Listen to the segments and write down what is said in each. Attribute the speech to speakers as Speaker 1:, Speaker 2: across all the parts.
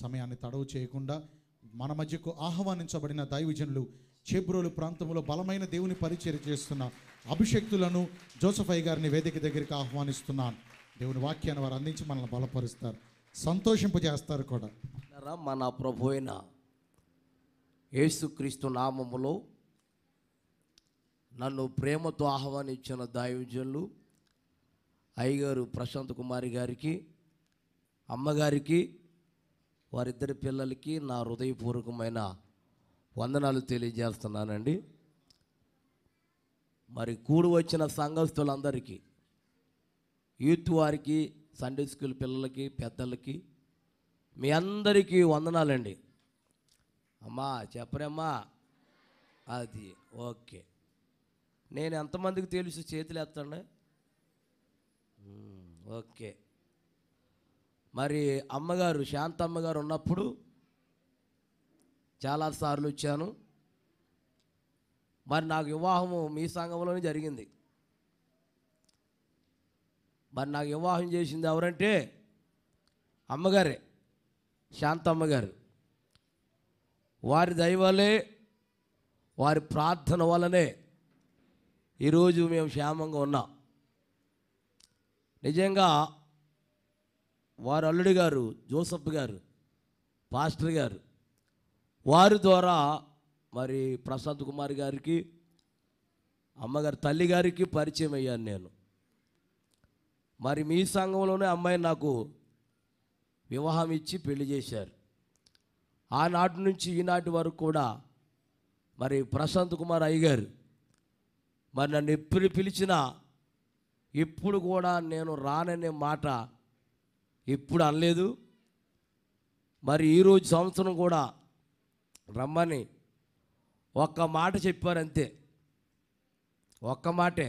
Speaker 1: సమయాన్ని తడవు చేయకుండా మన మధ్యకు ఆహ్వానించబడిన దైవజనులు చేబ్రోలు ప్రాంతంలో బలమైన దేవుని పరిచర్య చేస్తున్న అభిషక్తులను జోసెఫ్ అయ్య గారిని వేదిక దగ్గరికి ఆహ్వానిస్తున్నాను. దేవుని వాక్యాన్ని వారు అందించి మనల్ని బలపరుస్తారు, సంతోషింపజేస్తారు కూడా.
Speaker 2: మన ప్రభు అయిన యేసుక్రీస్తు నామములో నన్ను ప్రేమతో ఆహ్వానించిన దైవజనులు అయ్యగారు ప్రశాంత్ కుమారి గారికి, అమ్మగారికి, వారిద్దరి పిల్లలకి నా హృదయపూర్వకమైన వందనాలు తెలియజేస్తున్నానండి. మరి కూడి వచ్చిన సంఘస్థులందరికీ, యూత్ వారికి, సండే స్కూల్ పిల్లలకి, పెద్దలకి, మీ అందరికీ వందనాలండి. అమ్మా చెప్పరేమ్మా? అది ఓకే. నేను ఎంతమందికి తెలుసు చేతులు ఎత్తండి. ఓకే. మరి అమ్మగారు శాంతమ్మ గారు ఉన్నప్పుడు చాలాసార్లు వచ్చాను. మరి నాకు వివాహము మీ సంఘంలోనే జరిగింది. మరి నాకు వివాహం చేసింది ఎవరంటే అమ్మగారే, శాంతమ్మ గారు. వారి దయ వల్లే, వారి ప్రార్థన వల్లనే ఈరోజు మేము క్షేమంగా ఉన్నాం. నిజంగా వారు అల్లుడి గారు జోసెఫ్ గారు, పాస్టర్ గారు, వారి ద్వారా మరి ప్రశాంత్ కుమార్ గారికి, అమ్మగారి తల్లి గారికి పరిచయం అయ్యాను నేను. మరి మీ సంఘంలోనే అమ్మాయిని నాకు వివాహం ఇచ్చి పెళ్లి చేశారు. ఆనాటి నుంచి ఈనాటి వరకు కూడా మరి ప్రశాంత్ కుమార్ అయ్య గారు మరి నన్ను ఎప్పుడు పిలిచినా ఇప్పుడు కూడా నేను రాననే మాట ఎప్పుడు అనలేదు. మరి ఈరోజు సంవత్సరం కూడా రమ్మని ఒక్క మాట చెప్పారంతే, ఒక్క మాటే.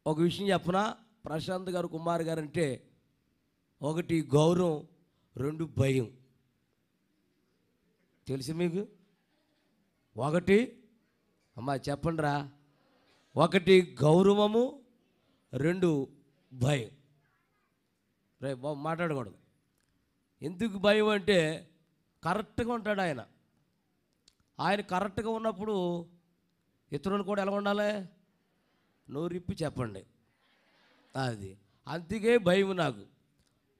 Speaker 2: ఒక విషయం చెప్పనా, ప్రశాంత్ గారు కుమార్ గారు అంటే ఒకటి గౌరవం, రెండు భయం. తెలుసు మీకు? ఒకటి అమ్మా చెప్పండి రా, ఒకటి గౌరవము, రెండు భయం. రే బాబు మాట్లాడకూడదు. ఎందుకు భయం అంటే కరెక్ట్గా ఉంటాడు ఆయన. ఆయన కరెక్ట్గా ఉన్నప్పుడు ఇతరులు కూడా ఎలా ఉండాలి? నోరిప్పి చెప్పండి. అది అందుకే భయం నాకు.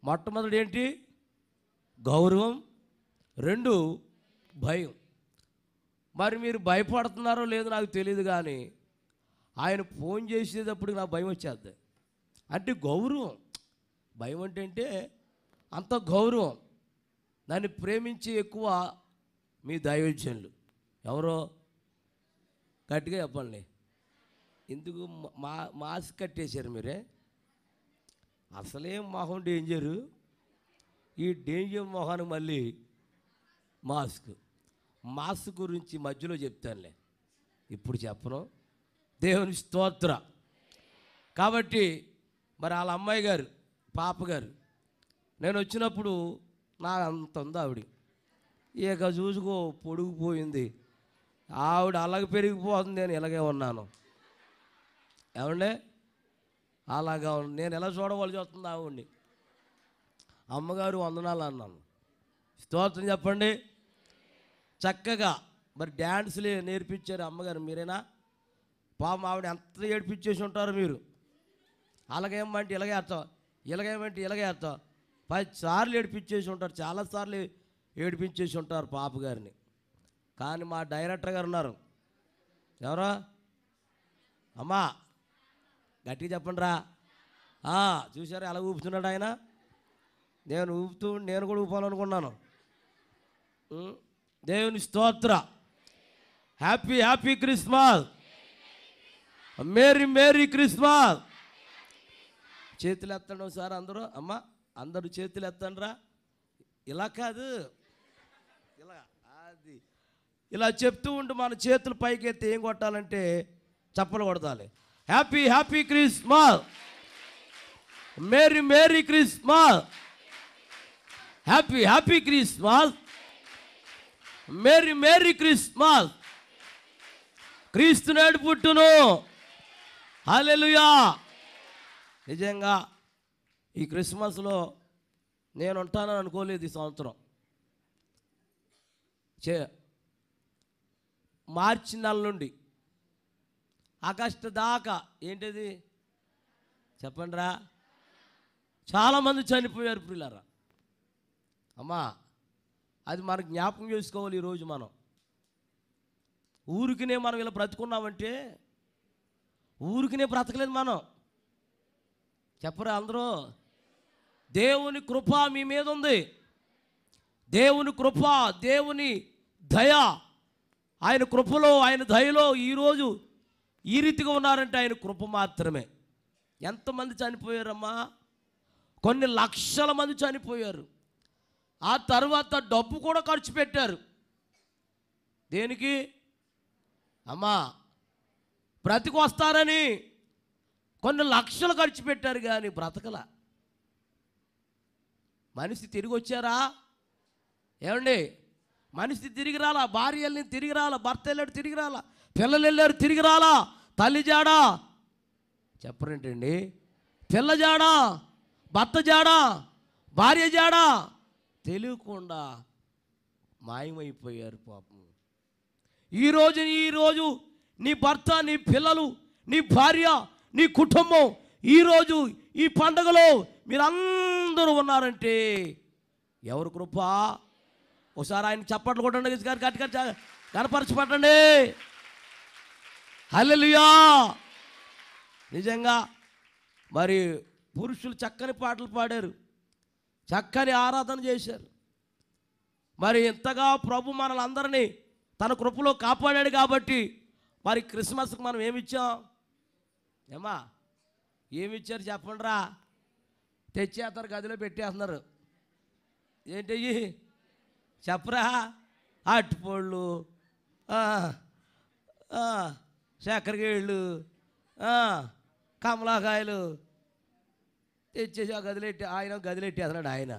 Speaker 2: మొట్టమొదటి ఏంటి? గౌరవం, రెండు భయం. మరి మీరు భయపడుతున్నారో లేదో నాకు తెలియదు, కానీ ఆయన ఫోన్ చేసేటప్పుడు నాకు భయం వచ్చేద్ది. అంటే గౌరవం. భయం అంటే అంత గౌరవం. దాన్ని ప్రేమించి ఎక్కువ మీ దైవజనులు ఎవరో గట్టిగా చెప్పండి. ఎందుకు మాస్క్ కట్టేశారు మీరే? అసలే మొహం డేంజరు, ఈ డేంజర్ మొహానికి మళ్ళీ మాస్క్ గురించి మధ్యలో చెప్తానులే, ఇప్పుడు చెప్పను. దేవుని స్తోత్ర. కాబట్టి మరి వాళ్ళ అమ్మాయి గారు, పాప గారు, నేను వచ్చినప్పుడు నా అంత ఉంది ఆవిడ. ఇక చూసుకో పొడుగుపోయింది ఆవిడ, అలాగ పెరిగిపోతుంది. నేను ఇలాగే ఉన్నాను. ఏమండే అలాగా నేను ఎలా చూడవలసి వస్తుంది ఆవిడ్ని. అమ్మగారు వందనాలు అన్నాను. స్తోత్రం చెప్పండి. చక్కగా మరి డ్యాన్సులు నేర్పించారు అమ్మగారు. మీరేనా? పాపం ఆవిడ ఎంత ఏడిపించేసి ఉంటారు మీరు. అలాగేమంటే ఇలాగే వేస్తావు, ఇలాగేమంటే ఇలాగే వేస్తావు. 10 సార్లు ఏడిపించేసి ఉంటారు, చాలాసార్లు ఏడిపించేసి ఉంటారు పాప గారిని. కానీ మా డైరెక్టర్ గారు ఉన్నారు. ఎవరో అమ్మా గట్టిగా చెప్పండి రా. చూసారా ఎలా ఊపుతున్నాడు ఆయన? నేను కూడా ఊపాలనుకున్నాను. దేవుని స్తోత్ర. Happy Christmas, merry Christmas. చేతులు ఎత్తండి ఒకసారి అందరూ. అమ్మ అందరూ చేతులు ఎత్తండి రా. ఇలా కాదు, ఇలా అది ఇలా చెప్తూ ఉంటూ మన చేతులు పైకి ఎత్తి ఏం కొట్టాలంటే చప్పలు కొడతాలి. Happy Christmas, merry Christmas, happy Christmas, merry Christmas. క్రీస్తు నేడు పుట్టును. హల్లెలూయా. నిజంగా ఈ క్రిస్మస్లో నేను ఉంటానని అనుకోలేదు ఈ సంవత్సరం. మార్చి నెల నుండి ఆగస్టు దాకా ఏంటిది చెప్పండి రా, చాలామంది చనిపోయారు ప్రియులారా. అమ్మా అది మనకు జ్ఞాపకం చేసుకోవాలి. ఈరోజు మనం ఊరికినే మనం ఇలా బ్రతుకున్నామంటే ఊరికినే బ్రతకలేదు మనం. చెప్పరా అందరూ? దేవుని కృప మీ మీద ఉంది. దేవుని కృప, దేవుని దయ, ఆయన కృపలో, ఆయన దయలో ఈరోజు ఈ రీతిగా ఉన్నారంటే ఆయన కృప మాత్రమే. ఎంతమంది చనిపోయారమ్మా? కొన్ని లక్షల మంది చనిపోయారు. ఆ తర్వాత డబ్బు కూడా ఖర్చు పెట్టారు. దేనికి అమ్మా? బ్రతికి వస్తారని కొన్ని లక్షలు ఖర్చు పెట్టారు, కానీ బ్రతకల. మనిషి తిరిగి వచ్చారా? ఏమండి, మనిషి తిరిగి రాలా. భార్య వెళ్ళింది తిరిగి రాలా, భర్త వెళ్ళాడు తిరిగి రాలా, పిల్లలు వెళ్ళారు తిరిగి రాలా. తల్లి జాడా చెప్పరేంటండి? పిల్ల జాడా, భర్త జాడా, భార్య జాడా తెలియకుండా మాయమైపోయారు పాపం. ఈరోజు నీ భర్త, నీ పిల్లలు, నీ భార్య, నీ కుటుంబం ఈరోజు ఈ పండుగలో మీరందరూ ఉన్నారంటే ఎవరు కృప? ఒకసారి ఆయన చప్పట్లు కొట్టండి, గట్టి కనపరచబట్టండి. హల్లెలూయా. నిజంగా మరి పురుషులు చక్కని పాటలు పాడారు, చక్కని ఆరాధన చేశారు. మరి ఇంతగా ప్రభు మనలందరినీ తన కృపలో కాపాడాడు కాబట్టి మరి క్రిస్మస్కి మనం ఏమిచ్చాం? ఏమా ఏమిచ్చారు చెప్పండి రా? తెచ్చేస్తారు, గదిలో పెట్టేస్తున్నారు. ఏంటి చెప్పరా? అట్టుపళ్ళు, చక్కెరకేళ్ళు, కమలాకాయలు తెచ్చేసి ఆ గదిలెట్టి ఆయన గదిలెట్టేస్తున్నాడు. ఆయన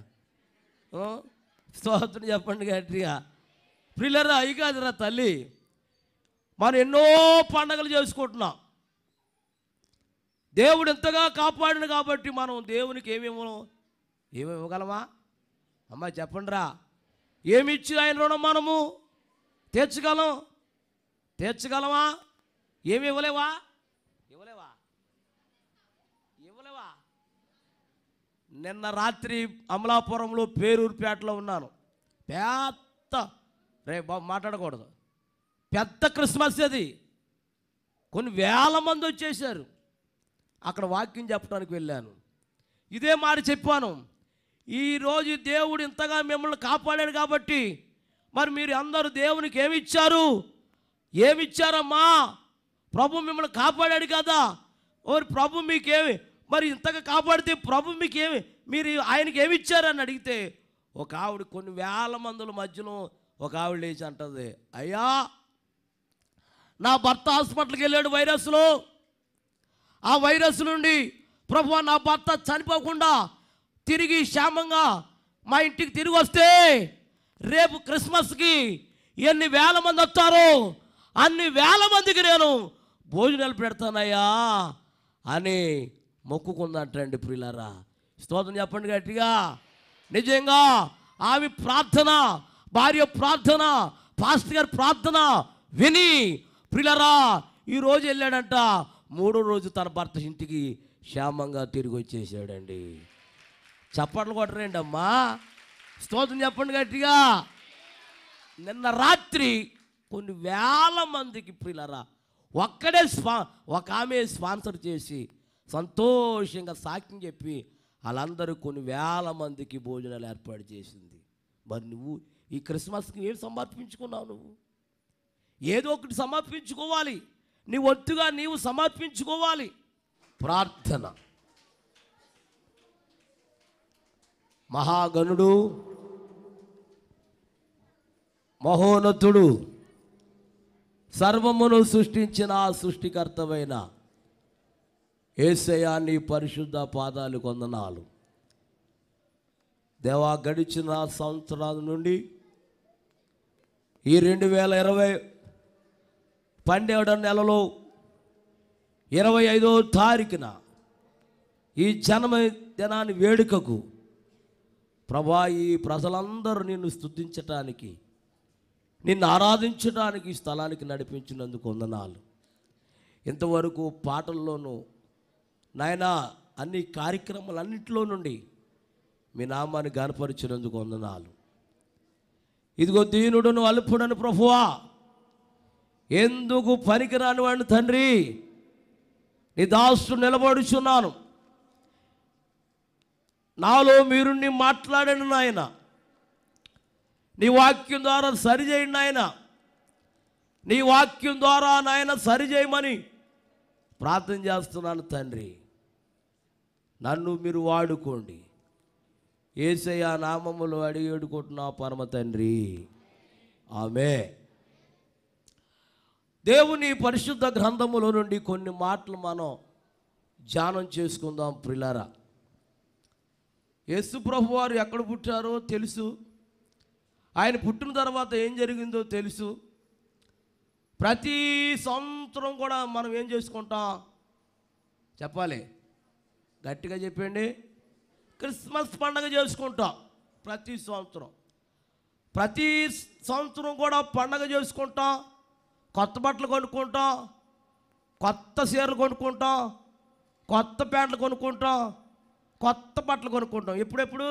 Speaker 2: స్తోత్రం చెప్పండి గట్టిగా. ప్రియులారా, అయి కాదురా తల్లి, మనం ఎన్నో పండగలు చేసుకుంటున్నాం. దేవుడు ఎంతగా కాపాడిన కాబట్టి మనం దేవునికి ఏమివ్వగలమా? అమ్మా చెప్పండి రా. ఏమిచ్చి ఆయన రుణం మనము తీర్చగలమా? ఏమి ఇవ్వలేవా? నిన్న రాత్రి అమలాపురంలో పేరూరుపేటలో ఉన్నాను. మాట్లాడకూడదు, పెద్ద క్రిస్మస్ అది. కొన్ని వేల మంది వచ్చేసారు. అక్కడ వాక్యం చెప్పడానికి వెళ్ళాను. ఇదే మాట చెప్పాను, ఈరోజు దేవుడు ఇంతగా మిమ్మల్ని కాపాడాడు కాబట్టి మరి మీరు అందరూ దేవునికి ఏమిచ్చారమ్మా? ప్రభు మిమ్మల్ని కాపాడాడు కదా, ఓరి ప్రభు మీకేమి, మరి ఇంతగా కాపాడితే ప్రభు మీకేమి, మీరు ఆయనకి ఏమిచ్చారని అడిగితే ఒక ఆవిడ, కొన్ని వేల మందుల మధ్యలో ఒక ఆవిడ లేచి అంటుంది, అయ్యా నా భర్త హాస్పిటల్కి వెళ్ళాడు వైరస్లో, ఆ వైరస్ నుండి ప్రభువా నా భర్త చనిపోకుండా తిరిగి క్షేమంగా మా ఇంటికి తిరిగి వస్తే రేపు క్రిస్మస్కి ఎన్ని వేల మంది వస్తారో అన్ని వేల మందికి నేను భోజనాలు పెడతానయ్యా అని మొక్కుకుందంటండి. ప్రియులారా, స్తోత్రం చెప్పండి గట్టిగా. నిజంగా ఆమె ప్రార్థన, భార్య ప్రార్థన, పాస్టర్ గారి ప్రార్థన విని ప్రియులారా ఈరోజు వెళ్ళాడంట. మూడో రోజు తన భర్త ఇంటికి క్షేమంగా తిరిగి వచ్చేసాడండి. చప్పట్లు కొట్టరండి అమ్మా, స్తోత్రం చెప్పండి గట్టిగా. నిన్న రాత్రి కొన్ని వేల మందికి ప్రియులారా ఒక ఆమె స్పాన్సర్ చేసి సంతోషంగా సాక్ష్యం చెప్పి వాళ్ళందరూ కొన్ని వేల మందికి భోజనాలు ఏర్పాటు చేసింది. మరి నువ్వు ఈ క్రిస్మస్కి ఏం సమర్పించుకున్నావు? నువ్వు ఏదో ఒకటి సమర్పించుకోవాలి, నీ వంతుగా నీవు సమర్పించుకోవాలి. ప్రార్థన. మహాగణుడు, మహోన్నతుడు, సర్వమును సృష్టించిన సృష్టికర్తమైన యేసయ్యా నీ పరిశుద్ధ పాదాలు వందనాలు. దేవా, గడిచిన సంవత్సరాల నుండి ఈ 2020 12వ నెలలో 25వ తారీఖున ఈ జన్మదినాన్ని వేడుకకు ప్రభా, ఈ ప్రజలందరూ నిన్ను స్తుతించటానికి, నిన్ను ఆరాధించడానికి ఈ స్థలానికి నడిపించినందుకు వందనాలు. ఇంతవరకు పాటల్లోనూ నాయనా అన్ని కార్యక్రమాలన్నింటిలో నుండి మీ నామాన్ని గనపరిచినందుకు వందనాలు. ఇదిగో దీనుడును అల్పుడను ప్రభువా, ఎందుకు పనికిరాని వాడిని తండ్రి, నీ దాసుడు నిలబడుచున్నాను, నాలో మీరుండి మాట్లాడండి నాయన, నీ వాక్యం ద్వారా సరిచేయండి నాయన, నీ వాక్యం ద్వారా నాయన సరిచేయమని ప్రార్థన చేస్తున్నాను తండ్రి. నన్ను మీరు వాడుకోండి. యేసయ్య నామములో అడిగి వేడుకుంటున్నా పరమ తండ్రి, ఆమేన్. దేవుని పరిశుద్ధ గ్రంథములో నుండి కొన్ని మాటలు మనం ధ్యానం చేసుకుందాం ప్రియులారా. యేసు ప్రభు వారు ఎక్కడ పుట్టారో తెలుసు, ఆయన పుట్టిన తర్వాత ఏం జరిగిందో తెలుసు. ప్రతి సంవత్సరం కూడా మనం ఏం చేసుకుంటాం చెప్పాలి, గట్టిగా చెప్పండి. క్రిస్మస్ పండుగ చేసుకుంటాం ప్రతి సంవత్సరం. ప్రతి సంవత్సరం కూడా పండుగ చేసుకుంటాం, కొత్త బట్టలు కొనుక్కుంటాం, కొత్త చీరలు కొనుక్కుంటాం, కొత్త ప్యాంట్లు కొనుక్కుంటాం, కొత్త బట్టలు కొనుక్కుంటాం. ఎప్పుడెప్పుడు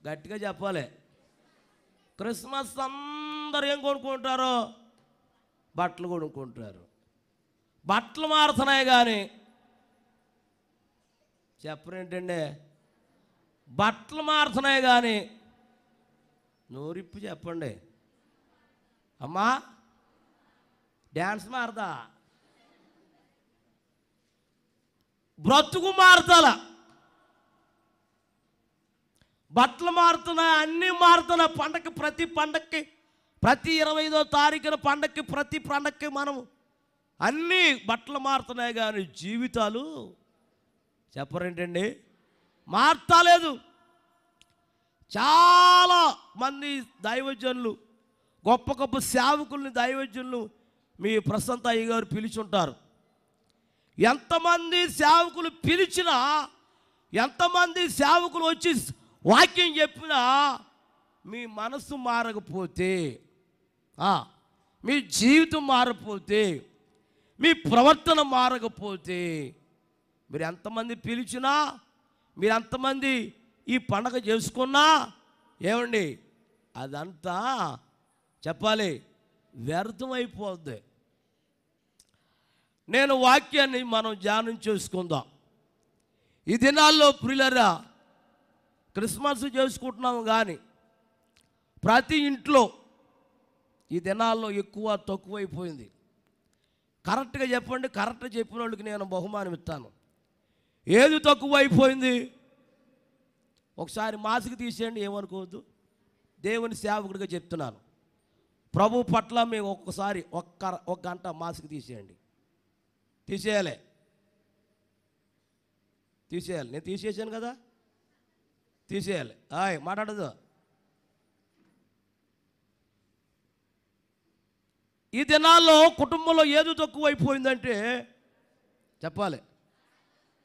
Speaker 2: గట్టిగా చెప్పాలి. క్రిస్మస్ అందరు ఏం కొనుక్కుంటారో బట్టలు కొనుక్కుంటారు. బట్టలు మారుతున్నాయి కానీ చెప్పరేంటండి, బట్టలు మారుతున్నాయి కానీ నోరిప్పు చెప్పండి అమ్మా. డ్యాన్స్ మారదా, బ్రతుకు మారుతాల. బట్టలు మారుతున్నాయి, అన్నీ మారుతున్నాయి. పండగకి ప్రతి పండగకి, ప్రతి 25వ తారీఖున పండగకి, ప్రతి పండగకి మనం అన్నీ బట్టలు మారుతున్నాయి కానీ జీవితాలు చెప్పరేంటండి మార్తలేదు. చాలా మంది దైవజనులు, గొప్ప గొప్ప సేవకుల్ని దైవజనులు మీ ప్రశాంత్ అయ్య గారు పిలిచుంటారు. ఎంతమంది సేవకులు పిలిచినా, ఎంతమంది సేవకులు వచ్చి వాక్యం చెప్పినా మీ మనసు మారకపోతే, మీ జీవితం మారకపోతే, మీ ప్రవర్తన మారకపోతే, మీరు ఎంతమంది పిలిచినా, మీరు ఎంతమంది ఈ పండగ చేసుకున్నా ఏమండి అదంతా చెప్పాలి వ్యర్థం అయిపోద్ది. నేను వాక్యాన్ని మనం ధ్యానం చేసుకుందాం. ఈ దినాల్లో ప్రియులారా క్రిస్మస్ చేసుకుంటున్నాము కానీ ప్రతి ఇంట్లో ఈ దినాల్లో ఎక్కువ తక్కువైపోయింది. కరెక్ట్గా చెప్పండి, కరెక్ట్గా చెప్పిన వాళ్ళకి నేను బహుమానం ఇస్తాను. ఏది తక్కువైపోయింది? ఒకసారి మాసిక తీసేయండి, ఏమనుకోవద్దు. దేవుని సేవకుడిగా చెప్తున్నాను. ప్రభు పట్ల మేము ఒక్కసారి ఒక గంట మాసిక తీసేయండి. తీసేయాలి. నేను తీసేసాను కదా, తీసేయాలి. మాట్లాడదు. ఈ దినాల్లో కుటుంబంలో ఏది తక్కువైపోయిందంటే చెప్పాలి,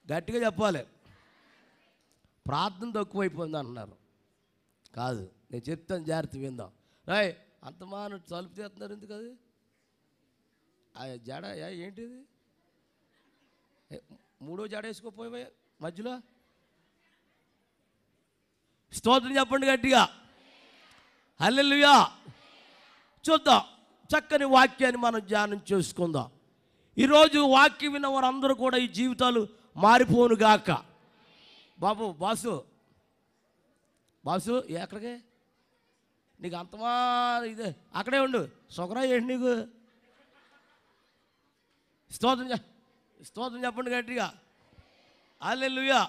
Speaker 2: గట్టిగా చెప్పాలి, ప్రార్థన తక్కువైపోయింది అంటున్నారు. కాదు, నేను చెప్తాను, జాగ్రత్త విందాం. అంత మాన తలుపు తీస్తున్నారు ఎందుకు? అది జడ ఏంటిది? మూడో జడ వేసుకోపోయి మధ్యలో. స్తోత్రం చెప్పండి గట్టిగా, హల్లెలూయా. చూద్దాం, చక్కని వాక్యాన్ని మనం ధ్యానం చేసుకుందాం. ఈరోజు వాక్యం విన్న వారందరూ కూడా ఈ జీవితాలు మారిపోను గాక. బాసు ఎక్కడికి? నీకు అంతమా ఇదే, అక్కడే ఉండు. సొగరా ఏంటి నీకు? స్తోత్రం చెప్పండి గట్టిగా, హల్లెలూయా.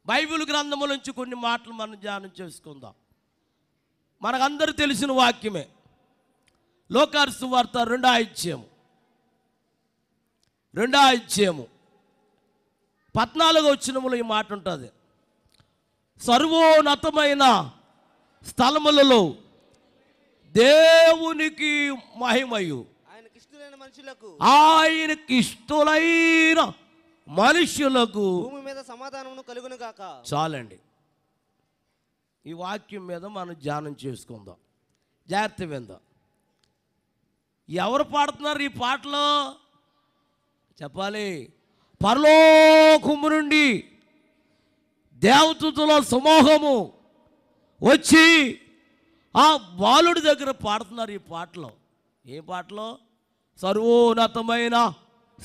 Speaker 2: బైబిల్ గ్రంథముల నుంచి కొన్ని మాటలు మనం ధ్యానం చేసుకుందాం. మనకందరూ తెలిసిన వాక్యమే. లోకాసు సువార్త 2వ అధ్యాయము 14వ వచనములో ఈ మాట ఉంటుంది. సర్వోన్నతమైన స్థలములలో దేవునికి మహిమయు, ఆయనకి ఇష్టలైన మనుష్యులకు
Speaker 3: భూమి మీద సమాధానమును కలుగును గాక.
Speaker 2: చాలండి. ఈ వాక్యం మీద మనం ధ్యానం చేసుకుందాం, జాగ్రత్త విందాం. ఎవరు పాడుతున్నారు ఈ పాటలో చెప్పాలి? పరలోకము నుండి దేవదూతల సమూహము వచ్చి ఆ బాలుడి దగ్గర పాడుతున్నారు ఈ పాటలో. ఏ పాటలో? సర్వోన్నతమైన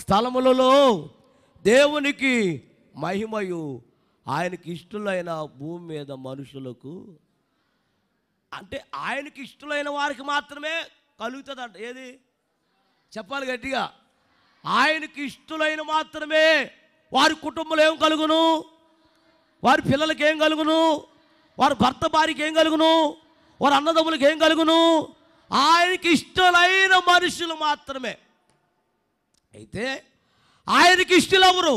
Speaker 2: స్థలములలో దేవునికి మహిమయు, ఆయనకి ఇష్టలైన భూమి మీద మనుషులకు, అంటే ఆయనకి ఇష్టలైన వారికి మాత్రమే కలుగుతుంది అంట. ఏది చెప్పాలి గట్టిగా? ఆయనకి ఇష్టలైన మాత్రమే వారి కుటుంబంలో ఏం కలుగును, వారి పిల్లలకి ఏం కలుగును, వారి భర్త భార్యకి ఏం కలుగును, వారి అన్నదమ్ములకి ఏం కలుగును, ఆయనకి ఇష్టలైన మనుషులు మాత్రమే. అయితే ఆయనకి ఇష్టలు ఎవరు?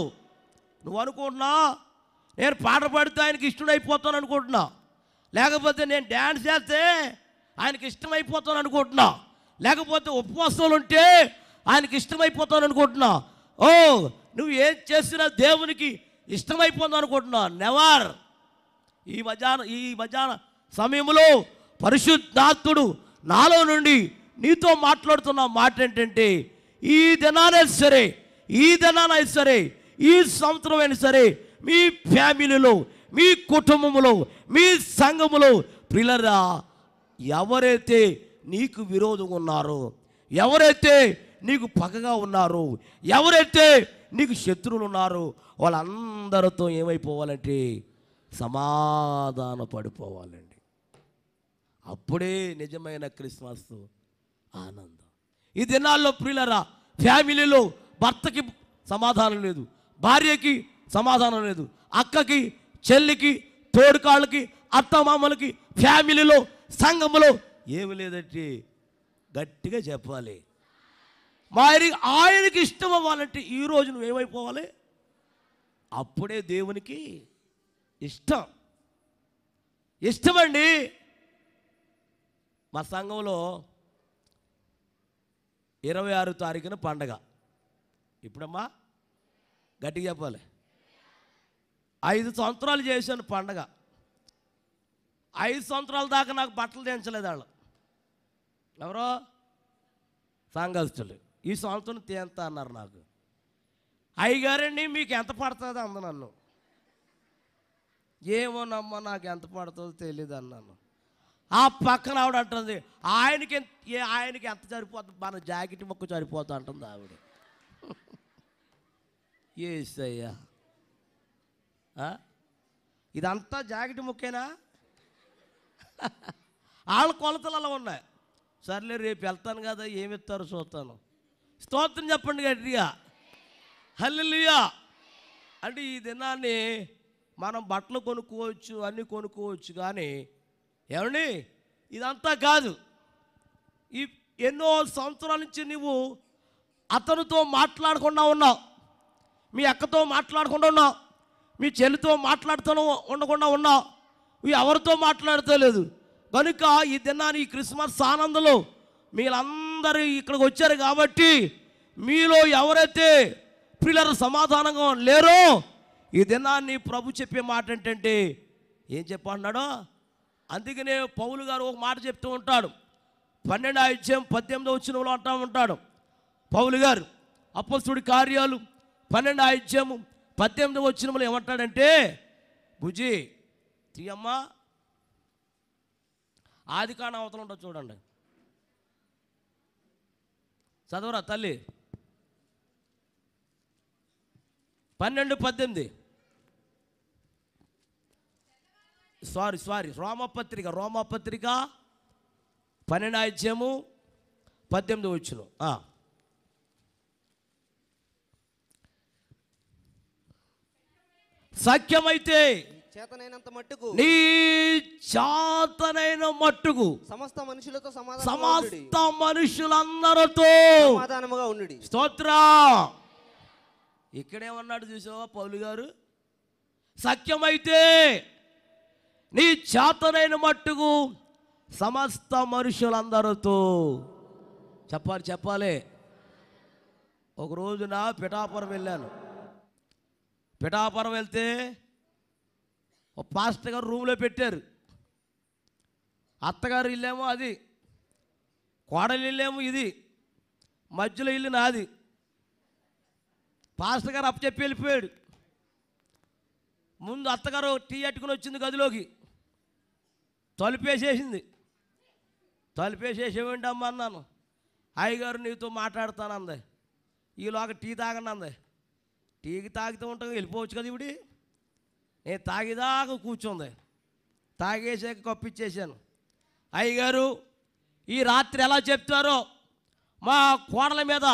Speaker 2: నువ్వు అనుకుంటున్నా నేను పాట పాడితే ఆయనకి ఇష్టమైపోతాను అనుకుంటున్నా, లేకపోతే నేను డ్యాన్స్ చేస్తే ఆయనకి ఇష్టమైపోతాను అనుకుంటున్నా, లేకపోతే ఉపవాసాలు ఉంటే ఆయనకి ఇష్టమైపోతాను అనుకుంటున్నా. ఓ, నువ్వు ఏం చేసినా దేవునికి ఇష్టమైపోతాను అనుకుంటున్నా. నెవర్. ఈ మధ్యాహ్న సమయంలో పరిశుద్ధాత్ముడు నాలో నుండి నీతో మాట్లాడుతున్న మాట ఏంటంటే, ఈ దినానైనా సరే ఈ సంవత్సరం అయినా సరే మీ ఫ్యామిలీలో, మీ కుటుంబంలో, మీ సంఘములో ప్రియులారా, ఎవరైతే నీకు విరోధంగా ఉన్నారో, ఎవరైతే నీకు పగగా ఉన్నారో, ఎవరైతే నీకు శత్రువులు ఉన్నారో, వాళ్ళందరితో ఏమైపోవాలంటే సమాధాన పడిపోవాలండి. అప్పుడే నిజమైన క్రిస్మస్ ఆనందం. ఈ దినాల్లో ప్రియులారా, ఫ్యామిలీలో భర్తకి సమాధానం లేదు, భార్యకి సమాధానం లేదు, అక్కకి, చెల్లికి, తోడుకాళ్ళకి, అత్తమామలకి, ఫ్యామిలీలో, సంఘములో ఏమి లేదంటే గట్టిగా చెప్పాలి. మరి ఆయనకి ఇష్టం అవ్వాలంటే ఈరోజు నువ్వేమైపోవాలి? అప్పుడే దేవునికి ఇష్టమండి. మా సంఘంలో 26 తారీఖున పండగ. ఇప్పుడమ్మా గట్టిగా చెప్పాలి. 5 సంవత్సరాలు చేశాను పండగ. 5 సంవత్సరాల దాకా నాకు బట్టలు తెంచలేదు వాళ్ళు. ఎవరో సంఘస్థులు. ఈ సంవత్సరం తేంతా అన్నారు నాకు. అయ్యగారండి మీకు ఎంత పడుతుంది అంద నన్ను. ఏమోనమ్మా నాకు ఎంత పడుతుందో తెలియదు అన్నాను. ఆ పక్కన ఆవిడ అంటుంది, ఆయనకి ఎంత సరిపోతుంది, మన జాకెట్ మొక్క సరిపోతా అంటుంది ఆవిడ. ఏసయ్యా, ఇదంతా జాకెట్ ముక్కేనా? వాళ్ళ కొలతలు అలా ఉన్నాయి. సర్లే రేపు వెళ్తాను కదా, ఏమి ఇస్తారో చూస్తాను. స్తోత్రం చెప్పండి గట్టిగా. హల్లెలూయా. అంటే ఈ దినాన్ని మనం బట్టలు కొనుక్కోవచ్చు, అన్నీ కొనుక్కోవచ్చు, కానీ ఏమండి ఇదంతా కాదు. ఈ ఎన్నో సంవత్సరాల నుంచి నువ్వు అతనితో మాట్లాడకుండా ఉన్నావు, మీ అక్కతో మాట్లాడకుండా ఉన్నావు, మీ చెల్లితో మాట్లాడుతూ ఉండకుండా ఉన్నావు, నువ్వు ఎవరితో మాట్లాడతలేదు. కనుక ఈ దినాన్ని, ఈ క్రిస్మస్ ఆనందంలో మీరందరూ ఇక్కడికి వచ్చారు కాబట్టి, మీలో ఎవరైతే పిల్లలు సమాధానంగా లేరో, ఈ దినాన్ని ప్రభు చెప్పే మాట ఏంటంటే, ఏం చెప్పన్నాడో అందుకనే పౌలు గారు ఒక మాట చెప్తూ ఉంటాడు. 12:18 అంటూ ఉంటాడు పౌలు గారు. అపొస్తలుడి కార్యాలు 12:18 ఏమంటాడంటే, బుజ్జి తీయమ్మా, ఆదికాండం అవతల ఉంటుంది చూడండి, చదవరా తల్లి. 12:18 సారీ రోమపత్రిక 12:18 సఖ్యమైతే
Speaker 3: చేతనైనంత మట్టుకు,
Speaker 2: నీ చేతనైన మట్టుకు
Speaker 3: సమస్త మనుషులతో
Speaker 2: సమస్త మనుషులందరితో
Speaker 3: సమాధానముగా ఉండుడి.
Speaker 2: స్తోత్రం. ఇక్కడేమన్నాడు చూసావా పౌలు గారు? సఖ్యమైతే నీ చేతనైన మట్టుకు సమస్త మనుషులందరితో చెప్పాలి. ఒక రోజున పిఠాపురం వెళ్ళాను. పిఠాపురం వెళ్తే ఒక పాస్టర్ గారు రూమ్లో పెట్టారు. అత్తగారు ఇల్లేమో అది, కోడలి ఇల్లేమో ఇది, మధ్యలో ఇల్లు నాది. పాస్టర్ గారు అప్పచెప్పి వెళ్ళిపోయాడు. ముందు అత్తగారు టీ అట్టుకుని వచ్చింది గదిలోకి, తలుపేసేసింది. తలుపేసేసేవేంటి అమ్మ అన్నాను. అయ్యగారు నీతో మాట్లాడుతానంది. ఈలోగా టీ తాగండి అంది. టీకి తాగితే ఉంటాం, వెళ్ళిపోవచ్చు కదా ఇవిడి. నేను తాగేదాకా కూర్చుంది. తాగేసాక కప్పిచ్చేసాను. అయ్యగారు ఈ రాత్రి ఎలా చెప్తారో మా కోడల మీద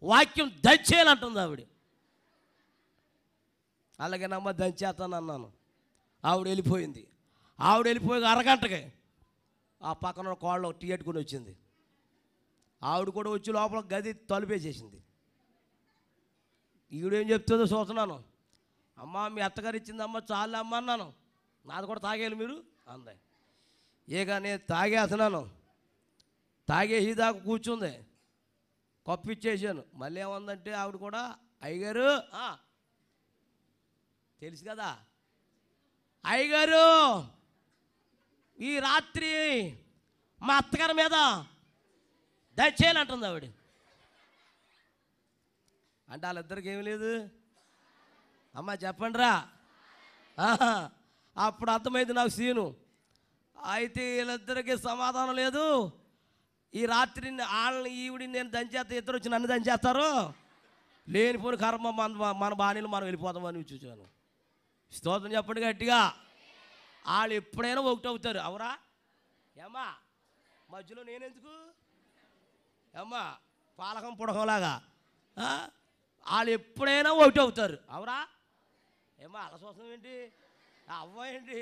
Speaker 2: వాక్యం దంచేయాలంటుంది ఆవిడ. అలాగేనమ్మ దంచేస్తాను అన్నాను. ఆవిడ వెళ్ళిపోయింది. ఆవిడ వెళ్ళిపోయి అరగంటకి ఆ పక్కన కోడలో టీ పెట్టుకుని వచ్చింది. ఆవిడ కూడా వచ్చి లోపల గది తలుపేసేసింది. ఈవిడేం చెప్తుందో చూస్తున్నాను. అమ్మ మీ అత్తగారు ఇచ్చిందమ్మ చాలు అమ్మ అన్నాను. నాది కూడా తాగేయాలి మీరు అంది. ఇక నేను తాగేస్తున్నాను. తాగేసి దాకా కూర్చుంది. కప్పు ఇచ్చేసాను. మళ్ళీ ఏముందంటే ఆవిడ కూడా అయ్యగారు తెలుసు కదా, అయ్యగారు ఈ రాత్రి మా అత్తగారి మీద దయచేయాలంటుంది ఆవిడ. అంటే వాళ్ళిద్దరికి ఏమి లేదు. అమ్మ చెప్పండి రా. అప్పుడు అర్థమైంది నాకు సీను. అయితే వీళ్ళిద్దరికి సమాధానం లేదు. ఈ రాత్రి వాళ్ళని ఈవిడిని నేను దంచేస్తా, ఇద్దరు వచ్చి నన్ను దంచేస్తారు, లేనిపోని కర్మ మన బాణీలు మనం వెళ్ళిపోతామని చూసాను. స్తోత్రం చెప్పండి గట్టిగా. వాళ్ళు ఎప్పుడైనా ఒకటి అవుతారు. అవురా ఏమ్మా? మధ్యలో నేనెందుకు ఏమ్మా? పాలకం పుడకంలాగా వాళ్ళు ఎప్పుడైనా ఒకటి అవుతారు. అవురా ఏమ్మా? అలా చూస్తున్నావు ఏంటి? అవ్వ ఏంటి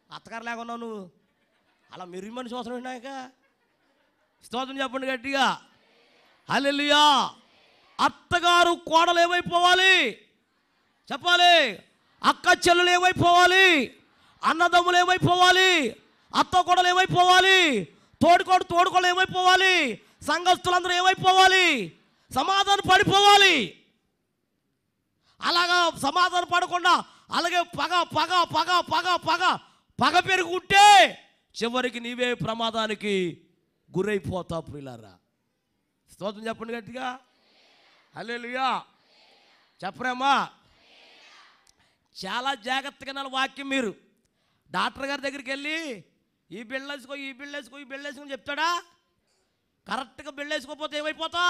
Speaker 2: అత్తగారు లేకున్నావు నువ్వు? అలా మెరుగమని చూస్తున్నావు ఏంటాక? స్తోత్రం చెప్పండి గట్టిగా. హల్లెలూయా. అత్తగారు కోడలు ఏమైపోవాలి చెప్పాలి. అక్క చెల్లెలు ఏమైపోవాలి, అన్నదమ్ములు ఏమైపోవాలి, అత్త కోడలు ఏమైపోవాలి, తోడుకోళ్ళు ఏమైపోవాలి, సంఘస్థులందరూ ఏమైపోవాలి, సమాధానం పడిపోవాలి. అలాగా సమాధానం పడకుండా అలాగే పగ పగ పగ పగ పగ పగ పెరుగుంటే చివరికి నీవే ప్రమాదానికి గురైపోతావు ప్రియులారా. స్తోత్రం చెప్పండి గట్టిగా. హల్లెలూయా. చెప్పరేమ్మా? చాలా జాగ్రత్తగా నా వాక్యం. మీరు డాక్టర్ గారి దగ్గరికి వెళ్ళి ఈ బిళ్ళేసుకో ఈ బిళ్ళేసుకో ఈ బిళ్ళేసుకొని చెప్తాడా? కరెక్ట్గా బిళ్ళేసుకోకపోతే ఏమైపోతా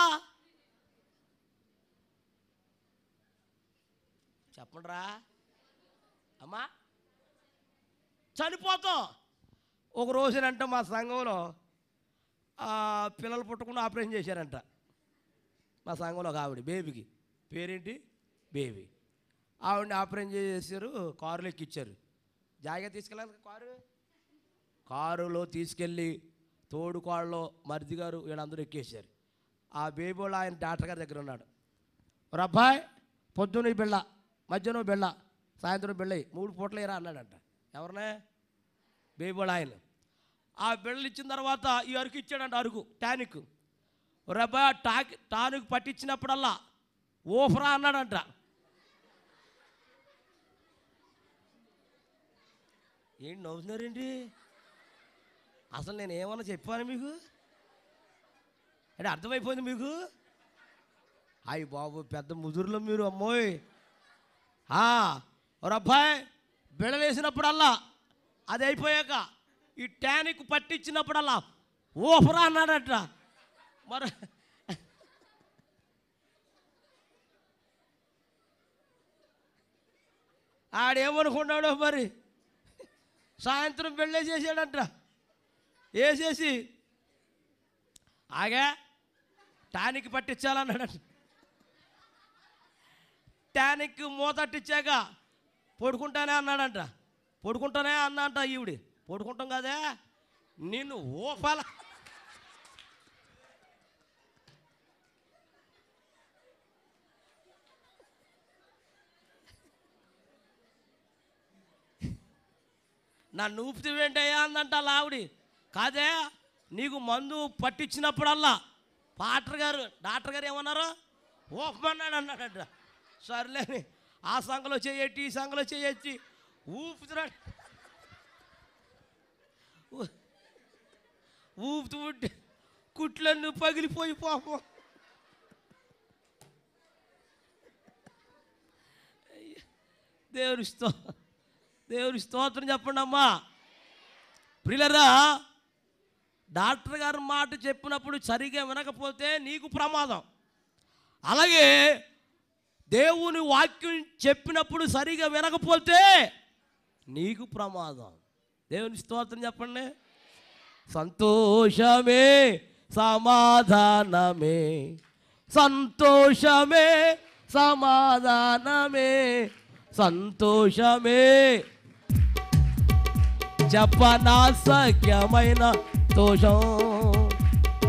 Speaker 2: చెప్పండిరా అమ్మా? చనిపోతావు. ఒక రోజునంట మా సంఘంలో పిల్లలు పుట్టకుండా ఆపరేషన్ చేశారంట. మా సంఘంలో ఒక ఆవిడ బేబీకి పేరేంటి బేబీ. ఆవిడని ఆపరేషన్ చేశారు. కారులో ఎక్కిచ్చారు. జాగ్రత్త తీసుకెళ్ళాలి. కారులో తీసుకెళ్ళి తోడుకోళ్ళలో మరిది గారు వీళ్ళందరూ ఎక్కేశారు. ఆ బేబీ వాళ్ళు ఆయన డాక్టర్ గారి దగ్గర ఉన్నాడు. ఒక అబ్బాయి పొద్దున్న బిళ్ళ, మధ్యాహ్నం బిళ్ళ, సాయంత్రం బిళ్ళ 3 పూటలు ఏరా అన్నాడంట. ఎవరినే? బేబీ వాళ్ళు ఆయన. ఆ బిళ్ళలు ఇచ్చిన తర్వాత ఈ అరుకు ఇచ్చాడంట. అరుకు టానిక్. రబ్బా టానిక్ పట్టించినప్పుడల్లా ఓఫరా అన్నాడంట. ఏంటి నవ్వుతున్నారేంటి? అసలు నేను ఏమన్నా చెప్పాను మీకు? అంటే అర్థమైపోయింది మీకు? అయ్యి బాబు పెద్ద ముదురులో మీరు. అమ్మోయ్ రబ్బాయ్ బిడలేసినప్పుడల్లా అది అయిపోయాక ఈ టానిక్ పట్టించినప్పుడల్లా ఓఫరా అన్నాడట. మరి ఆడేమనుకున్నాడో మరి. సాయంత్రం వెళ్ళేసేసాడంట. వేసేసి ఆగా టానిక్ పట్టించాలన్నాడంట. టానిక్ మూతట్టించాక పడుకుంటానే అన్నాడంట. పడుకుంటానే అన్నంట ఈవిడి. పడుకుంటాం కదే నిన్ను ఓపాల. నన్ను ఊపితివేంటయ్యా అందంట ఆవిడి. కాదే నీకు మందు పట్టించినప్పుడల్లా డాక్టర్ గారు ఏమన్నారు? ఓపమన్నాడు అన్నాడట. సర్లేని ఆ సంఘలో చేయట్టి ఈ సంఘలో చేయొచ్చి ఊపుతున్నాడు. ఊపుతూ ఉంటే కుట్లన్నీ పగిలిపోయి పాపం. దేవుని స్తోత్రం చెప్పండి అమ్మా. ప్రియులరా, డాక్టర్ గారి మాట చెప్పినప్పుడు సరిగా వినకపోతే నీకు ప్రమాదం. అలాగే దేవుని వాక్యం చెప్పినప్పుడు సరిగా వినకపోతే నీకు ప్రమాదం. దేవుని స్తోత్రం చెప్పండి. సంతోషమే సమాధానమే, సంతోషమే సమాధానమే, సంతోషమే చెప్పనాసక్యమైన తోషం,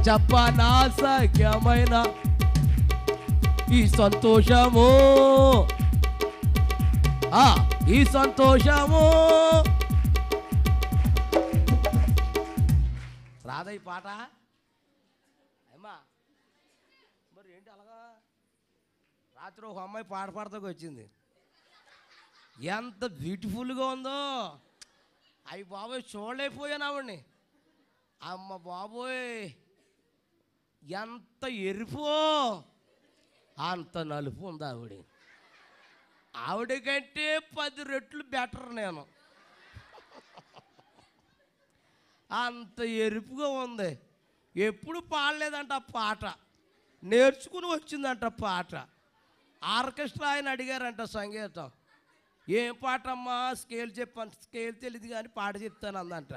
Speaker 2: చెప్పనాసక్యమైన ఈ సంతోషము, ఈ సంతోషము. రాదా ఈ పాట అమ్మా? మరి ఏంటి అలాగా? రాత్రి ఒక అమ్మాయి పాట పాడతాకు వచ్చింది. ఎంత బ్యూటిఫుల్గా ఉందో. అయ్యి బాబోయ్, చూడలేకపోయాను ఆవిడ్ని. అమ్మ బాబోయ్, ఎంత ఎరుపో అంత నలుపు ఉంది ఆవిడ. ఆవిడ కంటే 10 రెట్లు బెటర్ నేను. అంత ఎరుపుగా ఉంది. ఎప్పుడు పాడలేదంట పాట, నేర్చుకుని వచ్చిందంట పాట. ఆర్కెస్ట్రా ఆయన అడిగారంట సంగీతం. ఏం పాట అమ్మా? స్కేల్ చెప్పాను. స్కేల్ తెలియదు కానీ పాట చెప్తాను అందంట.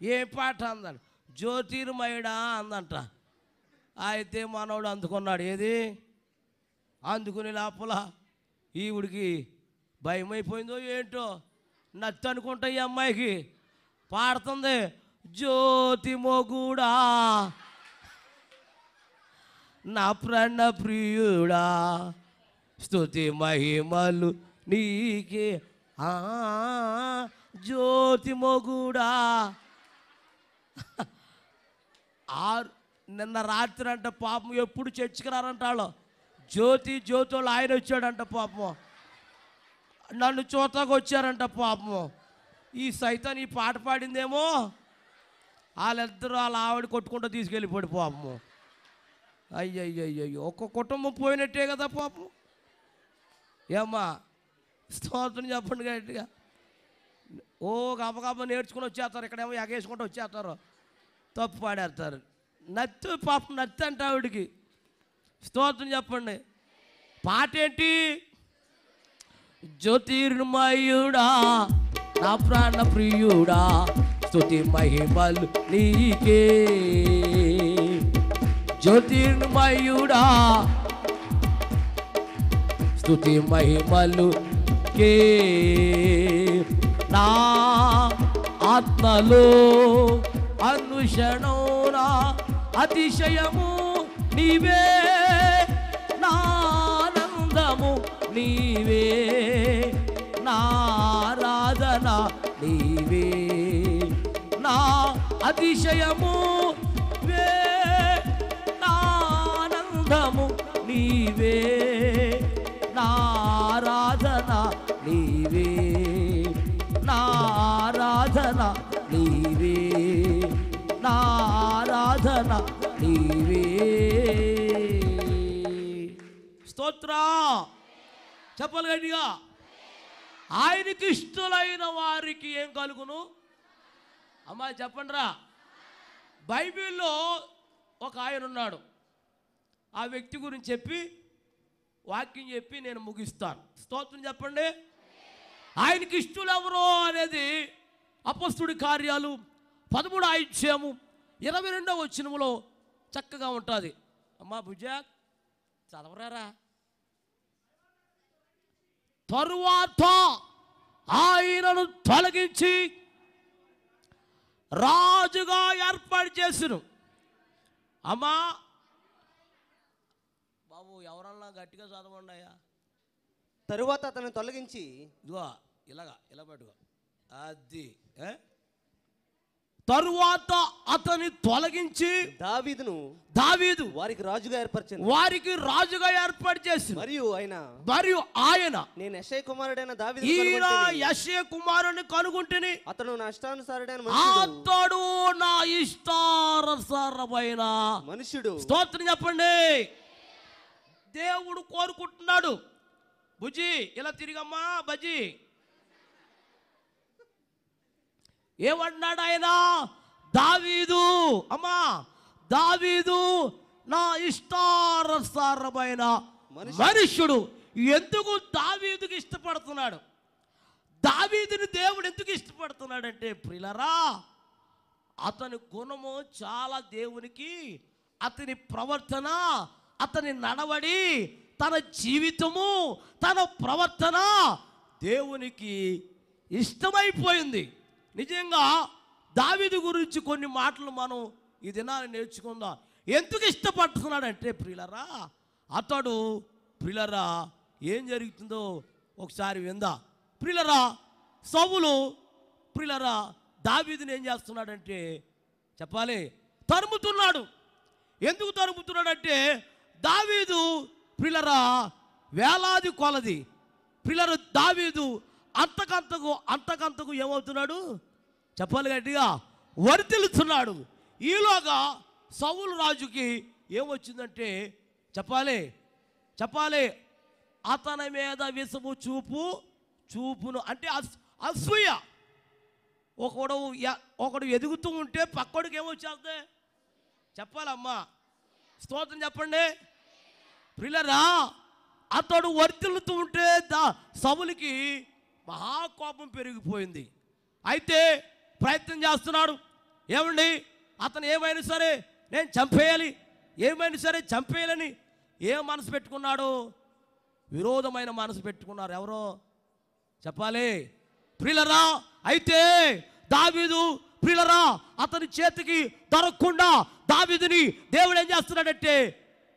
Speaker 2: ఏం పాట అందంట? జ్యోతిర్మయుడా అందంట. అయితే మనోడు అందుకున్నాడు. ఏది అందుకుని లోపల ఈవిడికి భయం అయిపోయిందో ఏంటో, నత్తి అనుకుంటా ఈ అమ్మాయికి. పాడుతుంది, జ్యోతి మొగుడా నా ప్రాణ ప్రియుడా స్తుతి మహిమలు నీకే, జ్యోతి మొగుడా. నిన్న రాత్రి అంట పాపం, ఎప్పుడు చర్చికి రారంట వాళ్ళు. జ్యోతిలో ఆయన వచ్చాడంట పాపం. నన్ను చూతాకు వచ్చారంట పాపం. ఈ సైతాన్ ఈ పాట పాడిందేమో, వాళ్ళిద్దరూ వాళ్ళ ఆవిడ కొట్టుకుంటూ తీసుకెళ్ళిపోయాడు పాపము. అయ్యయ్యో, ఒక్క కుటుంబం పోయినట్టే కదా పాపం. ఏమ్మా స్తోత్రం చెప్పండి గట్టిగా. ఓ గబగబ నేర్చుకుని వచ్చేస్తారు, ఇక్కడేమో ఎగేసుకుంటూ వచ్చేస్తారు, తప్పు పాడేస్తారు. నత్తి పాపం, నత్తి అంట ఆవిడికి. స్తోత్రం చెప్పండి. పాట ఏంటి? జ్యోతిర్మయుడా నా ప్రాణ ప్రియుడా స్తుతి మహిమలు నీకే, జ్యోతిర్మయుడా స్తుతి మహిమలు కే. నా ఆత్మలో అనుక్షణం నా అతిశయము నీవే, నా ఆనందము నీవే, నా ఆరాధన నీవే, నా అతిశయము వే, నా ఆనందము నీవే, నా ఆరాధన నీవే, నా ఆరాధన నీవే, నా ఆరాధన నీవే. స్తోత్రం చెప్పాలి గట్టిగా. ఆయనకి ఇష్టలైన వారికి ఏం కలుగును? అమ్మా చెప్పండి రా. బైబిల్లో ఒక ఆయన ఉన్నాడు. ఆ వ్యక్తి గురించి చెప్పి వాక్యం చెప్పి నేను ముగిస్తాను. స్తోత్రం చెప్పండి. ఆయనకి ఇష్టలు ఎవరో అనేది అపొస్తలుడి కార్యాలు 13వ అధ్యాయము 22వ వచనములో చక్కగా ఉంటుంది. అమ్మా భుజ చదవరారా. తరువాత ఆయనను తొలగించి రాజుగా ఏర్పాటు చేసిను. అమ్మా బాబు ఎవరన్నా గట్టిగా చదవండి అయ్యా.
Speaker 3: తరువాత అతను తొలగించి,
Speaker 2: ఇదిగో ఇలా పట్టుకో. అది తరువాత అతని తొలగించి
Speaker 3: దావీదును
Speaker 2: దావీదు
Speaker 3: వారికి
Speaker 2: రాజుగా ఏర్పాటు చేసి
Speaker 3: మరియు
Speaker 2: ఆయన
Speaker 3: నేను యెషయా కుమారుడైన
Speaker 2: ఈయన యెషయా కుమారుని కనుగొంటిని,
Speaker 3: అతడు నా ఇష్టానుసారుడైన మనుష్యుడు.
Speaker 2: స్తోత్రం చెప్పండి. దేవుడు కోరుకుంటున్నాడు. బుజ్జి ఇలా తిరిగమ్మా బజ్జి. ఏమన్నాడు ఆయన? దావీదు అమ్మా, దావీదు నా ఇష్టానుసారమైన మనుష్యుడు. ఎందుకు దావీదుకి ఇష్టపడుతున్నాడు? దావీదుని దేవుడు ఎందుకు ఇష్టపడుతున్నాడంటే ప్రియులారా, అతని గుణము చాలా దేవునికి, అతని ప్రవర్తన, అతని నడవడి, తన జీవితము, తన ప్రవర్తన దేవునికి ఇష్టమైపోయింది. నిజంగా దావీదు గురించి కొన్ని మాటలు మనం ఈ దినాన్ని నేర్చుకుందాం. ఎందుకు ఇష్టపడుతున్నాడంటే ప్రియులారా, అతడు ప్రియులారా ఏం జరుగుతుందో ఒకసారి విందా. ప్రియులారా, సౌలు ప్రియులారా దావీదుని ఏం చేస్తున్నాడంటే చెప్పాలి, తరుముతున్నాడు. ఎందుకు తరుముతున్నాడంటే దావీదు ప్రియులారా వేలాది కొలది ప్రియులారా దావీదు అంతకంతకు ఏమవుతున్నాడు చెప్పాలి గట్టిగా, వర్ధిల్లుతున్నాడు. ఈలోగా సౌలు రాజుకి ఏమొచ్చిందంటే చెప్పాలి అతని మీద విషము చూపును అంటే అసూయ. ఒకడు ఎదుగుతూ ఉంటే పక్కడికి ఏమొచ్చేస్తే చెప్పాలమ్మా, స్తోత్రం చెప్పండి. ప్రియులారా అతడు వర్ధిల్లుతూ ఉంటే సౌలుకి మహాకోపం పెరిగిపోయింది. అయితే ప్రయత్నం చేస్తున్నాడు. ఏమండి, అతను ఏమైనా సరే నేను చంపేయాలి, ఏమైనా సరే చంపేయాలని ఏ మనసు పెట్టుకున్నాడు? విరోధమైన మనసు పెట్టుకున్నారు. ఎవరో చెప్పాలి ప్రియులారా. అయితే దావీదు ప్రియులారా అతని చేతికి దొరకకుండా దావీదుని దేవుడు ఏం చేస్తున్నాడంటే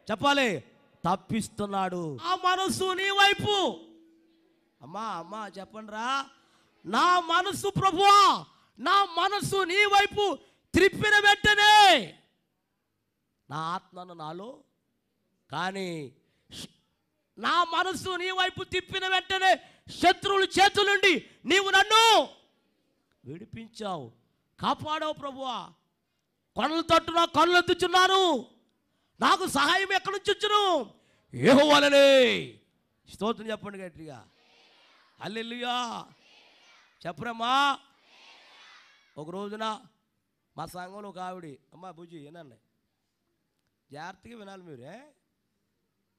Speaker 2: చెప్పాలి తప్పిస్తున్నాడు. ఆ మనసు నీ వైపు అమ్మా చెప్పండి రా, నా మనసు ప్రభువా, నా మనసు నీ వైపు త్రిప్పిన వెంటనే నా ఆత్మను నాలో కానీ నా మనసు నీ వైపు తిప్పిన వెంటనే శత్రువుల చేతుల నుండి నీవు నన్ను విడిపించావు, కాపాడావు ప్రభువా. కనులు తట్టున కళ్ళు ఎత్తుచున్నాను, నాకు సహాయం ఎక్కడి నుంచి వచ్చును? యెహోవానే. స్తోత్రం చెప్పండి గట్టిగా, హల్లెలూయా చెప్పరమ్మా. ఒక రోజున మా సంఘంలో ఒక ఆవిడ, అమ్మా బుజ్జి ఏనండి జాగ్రత్తగా వినాలి మీరే,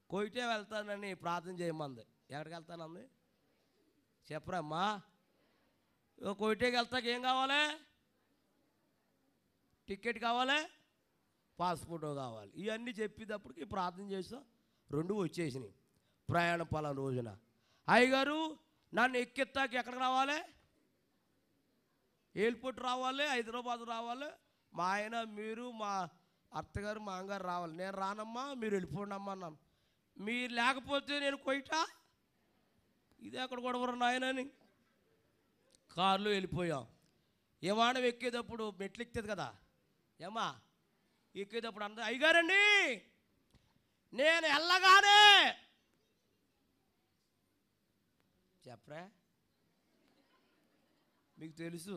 Speaker 2: కోయిటే వెళ్తానని ప్రార్థన చేయమంది. ఎక్కడికి వెళ్తానంది చెప్పరమ్మా. కోయిటేకి వెళ్తాక ఏం కావాలి? టికెట్ కావాలి, పాస్పోర్ట్ కావాలి. ఇవన్నీ చెప్పేటప్పటికి ప్రార్థన చేస్తాం, 2 వచ్చేసినాయి. ప్రయాణం పలానా రోజున అయ్యగారు నన్ను ఎక్కెత్తాక ఎక్కడికి రావాలి? ఎయిర్పోర్ట్ రావాలి, హైదరాబాద్ రావాలి. మా ఆయన, మీరు, మా అత్తగారు, మా అమ్మగారు రావాలి. నేను రానమ్మా, మీరు వెళ్ళిపోండి అమ్మా అన్నాను. మీరు లేకపోతే నేను కోయిటా, ఇది ఎక్కడ కూడా నాయనని కారులో వెళ్ళిపోయాం. విమానం ఎక్కేటప్పుడు మెట్లు ఎక్కుతుంది కదా, ఏమా ఎక్కేటప్పుడు అందరూ అయ్యగారండి నేను వెళ్ళగానే చెప్పరా, మీకు తెలుసు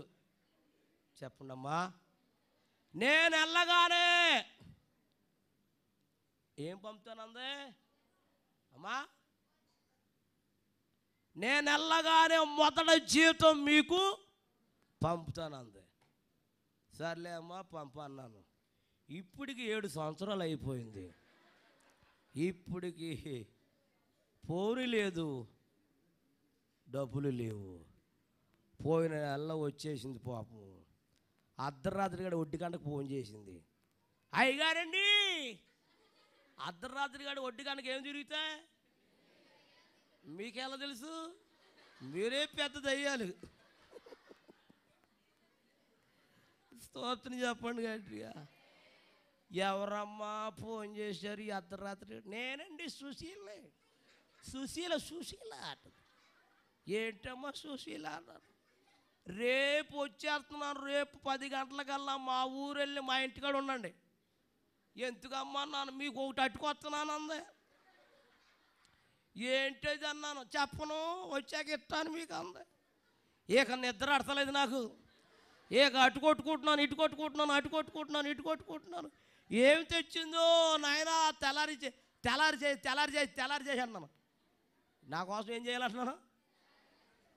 Speaker 2: చెప్పండి అమ్మా. నేను వెళ్ళగానే ఏం పంపుతానందే అమ్మా? నేను వెళ్ళగానే మొదటి జీతం మీకు పంపుతానందే. సర్లే అమ్మా పంప అన్నాను. ఇప్పటికి 7 సంవత్సరాలు అయిపోయింది. ఇప్పటికి పోరు లేదు, డబ్బులు లేవు. పోయిన నెల వచ్చేసింది పాపం. అర్ధరాత్రి గడ ఒడ్డి గంటకు ఫోన్ చేసింది. అయ్యగారండి అర్ధరాత్రి గడ ఒడ్డి గంటకు ఏం తిరుగుతాయి మీకెలా తెలుసు? మీరే పెద్ద దయ్యాలు. స్తోత్రం చెప్పండి గట్టిగా. ఎవరమ్మా ఫోన్ చేశారు ఈ అర్ధరాత్రి? నేనండి సుశీల అంట. ఏంటమ్మా సుశీల అన్నారు. రేపు వచ్చేస్తున్నాను, రేపు 10 గంటలకల్లా మా ఊరు వెళ్ళి మా ఇంటికాడ ఉండండి. ఎందుకమ్మా అన్నాను, మీకు ఒకటి అట్టుకొస్తున్నాను అంది. ఏంటది అన్నాను, చెప్పను వచ్చాక ఇస్తాను మీకు అంది. ఇక నిద్ర అడతలేదు నాకు. ఇక అటు కొట్టుకుంటున్నాను, ఇటు కొట్టుకుంటున్నాను, అటు కొట్టుకుంటున్నాను, ఇటు కొట్టుకుంటున్నాను. ఏమి తెచ్చిందో నాయన, తెల్లారి చేసి అన్నాను. నా కోసం ఏం చేయాలంటున్నాను.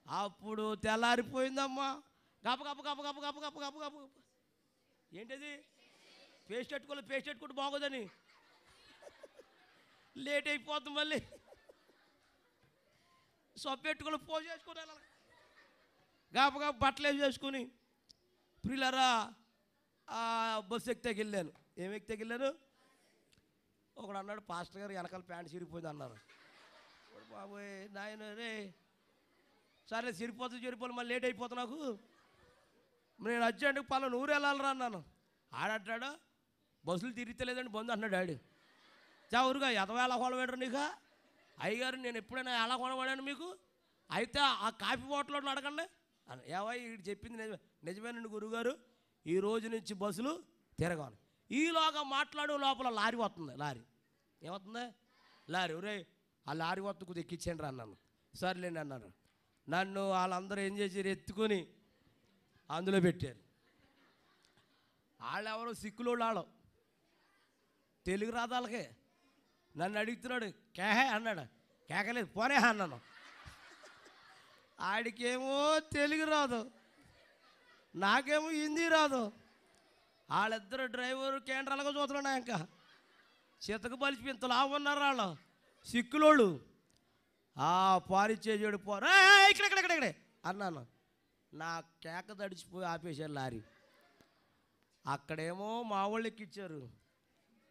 Speaker 2: అప్పుడు తెల్లారిపోయిందమ్మా. గప్ప గప్ప గప్ప గప్ప గప్ప గప్ప గప్ప గప్ప గప్ప ఏంటది, పేస్ట్ పెట్టుకుంటే బాగోదని లేట్ అయిపోతుంది. మళ్ళీ సొప్పు పెట్టుకొని పోజు చేసుకుని వెళ్ళాలి. గప్ప గప్ప బట్టలు వేసేసుకుని ప్రియులారా బస్సు ఎక్కితే వెళ్ళాను. ఏమి ఎక్కితే వెళ్ళాను, ఒకడు అన్నాడు, పాస్టర్ గారు వెనకాల ప్యాంట్ చిరిగిపోయింది అన్నారు. బాబోయ్ నాయన రే, సరే చిరిగిపోవాలి, మళ్ళీ లేట్ అయిపోతుంది నాకు, నేను అర్జెంట్కి పలానా ఊరు వెళ్ళాలరా అన్నాను. ఆడంటాడు, బస్సులు తిరుగుతలేదండి బంధు అన్నాడు డాడీ. ఊరుగా ఎలా కొనవాడు నీకు, అయ్యగారు నేను ఎప్పుడైనా ఎలా కొనవాడాను మీకు, అయితే ఆ కాఫీ బాటిల్లో అడగండి అని. ఏవై వీడు చెప్పింది నిజమేనండి గురువుగారు, ఈ రోజు నుంచి బస్సులు తిరగాలి. ఈలోగా మాట్లాడు లోపల లారీ వస్తుంది. లారీ ఏమవుతుంది, లారీ. ఒరే ఆ లారీ వద్ద కొద్దిగా ఎక్కించండి రా అన్నాను. సర్లేండి అన్నారు. నన్ను వాళ్ళందరూ ఏం చేశారు, ఎత్తుకొని అందులో పెట్టారు. వాళ్ళెవరో సిక్కులోళ్ళు, వాళ్ళు తెలుగు రాదు వాళ్ళకి. నన్ను అడుగుతున్నాడు, కేహే అన్నాడు. కేకలేదు, పోనే అన్నాను. ఆడికేమో తెలుగు రాదు, నాకేమో హిందీ రాదు. వాళ్ళిద్దరు డ్రైవరు కేంద్రాలుగా చూస్తున్నాడు. ఇంకా చితకు బలిచి ఇంత లాభం ఉన్నారు వాళ్ళు సిక్కులోళ్ళు. పారిచ్చేసాడు, పోరా ఇక్కడే అన్నాను. నా కేక తడిచిపోయి ఆపేశారు లారీ. అక్కడేమో మా వాళ్ళు ఎక్కిచ్చారు,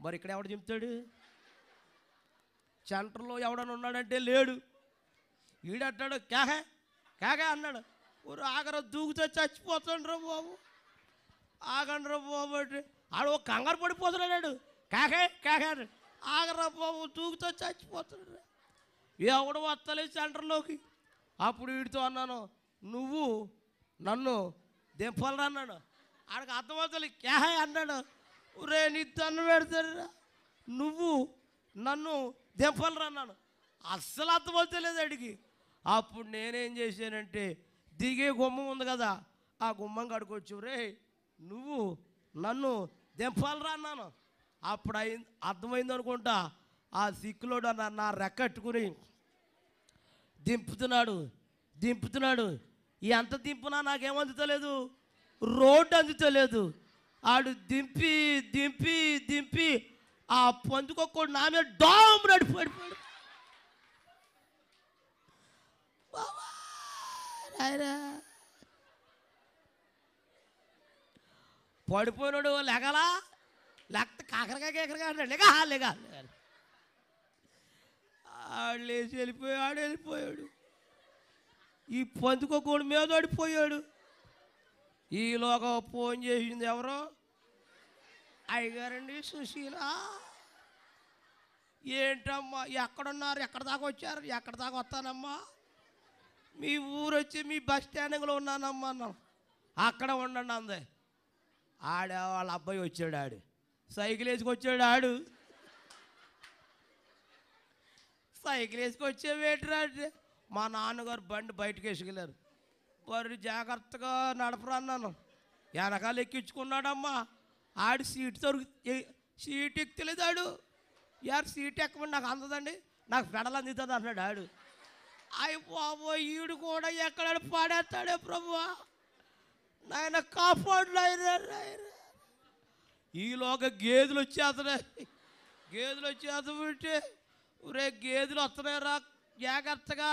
Speaker 2: మరి ఇక్కడ ఎవడు చెప్తాడు, సెంటర్లో ఎవడన్నా ఉన్నాడంటే లేడు. ఈడంటాడు కేహే అన్నాడు. ఊరు ఆగరా, దూకుతో చచ్చిపోతాడు రా బాబు, ఆగండి రా బాబు అంటే ఆడు ఒక కంగారు పడిపోతున్నాడు. కేకే ఆగరా బాబు, దూకుతో చచ్చిపోతున్నాడు. ఎవడు వస్తలేదు సెంటర్లోకి. అప్పుడు వీడితో అన్నాను, నువ్వు నన్ను దింపాలరా అన్నాడు. ఆడికి అర్థమవుతుంది, కేహే అన్నాడు. ఊరే నీ తన్ను పెడతాడు, నువ్వు నన్ను దింపాలరా అన్నాను. అస్సలు అర్థమవుతలేదు అడిగి. అప్పుడు నేనేం చేశానంటే, దిగే గుమ్మం ఉంది కదా, ఆ గుమ్మం కడుకొచ్చు, రే నువ్వు నన్ను దింపాలరా అన్నాను. అప్పుడు అర్థమైంది అనుకుంటా. ఆ సిక్కులోడు నా రెక్కట్టుకుని దింపుతున్నాడు. ఎంత దింపునా నాకేం అందుతలేదు, రోడ్డు అందుతలేదు. ఆడు దింపి ఆ పందుకోకుండా నా మీద డామ్ నడిపోయాడు. పడిపోయినాడు, లేగలా లేకపోతే కాకరకాయ అన్నాడు. లేగా ఆడు లేచి వెళ్ళిపోయాడు. ఈ పందుకోకుండా మీద పడిపోయాడు. ఈలోగా ఫోన్ చేసింది ఎవరో, అయ్యగారండి సుశీల. ఏంటమ్మా ఎక్కడున్నారు, ఎక్కడ దాకా వచ్చారు, ఎక్కడ దాకా వస్తానమ్మా, మీ ఊరు వచ్చి మీ బస్ స్టాండింగ్లో ఉన్నానమ్మా అన్నాం. అక్కడ ఉండండి అందే. వాళ్ళ అబ్బాయి వచ్చాడు, ఆడు సైకిల్ వేసుకొచ్చాడు. ఆడు సైకిల్ వేసుకొచ్చేవేట్రా అంటే, మా నాన్నగారు బండి బయటకు వేసుకెళ్ళారు. వారు జాగ్రత్తగా నడపరా అన్నాను. వెనకాల ఎక్కించుకున్నాడమ్మా. ఆడు సీట్ ఎక్కలేదు. ఆడు సీట్ ఎక్కమని నాకు అందదండి, నాకు పెడలు అందుతుంది అన్నాడు. ఆడు అయ్యి బాబో, ఈడు కూడా ఎక్కడ పాడేస్తాడే ప్రభువా, నాయన కాపాడు ఆయన. ఈలోగా గేదెలు వచ్చేస్తుంటే, ఊరే గేదెలు వస్తున్నాయి రా, జాగ్రత్తగా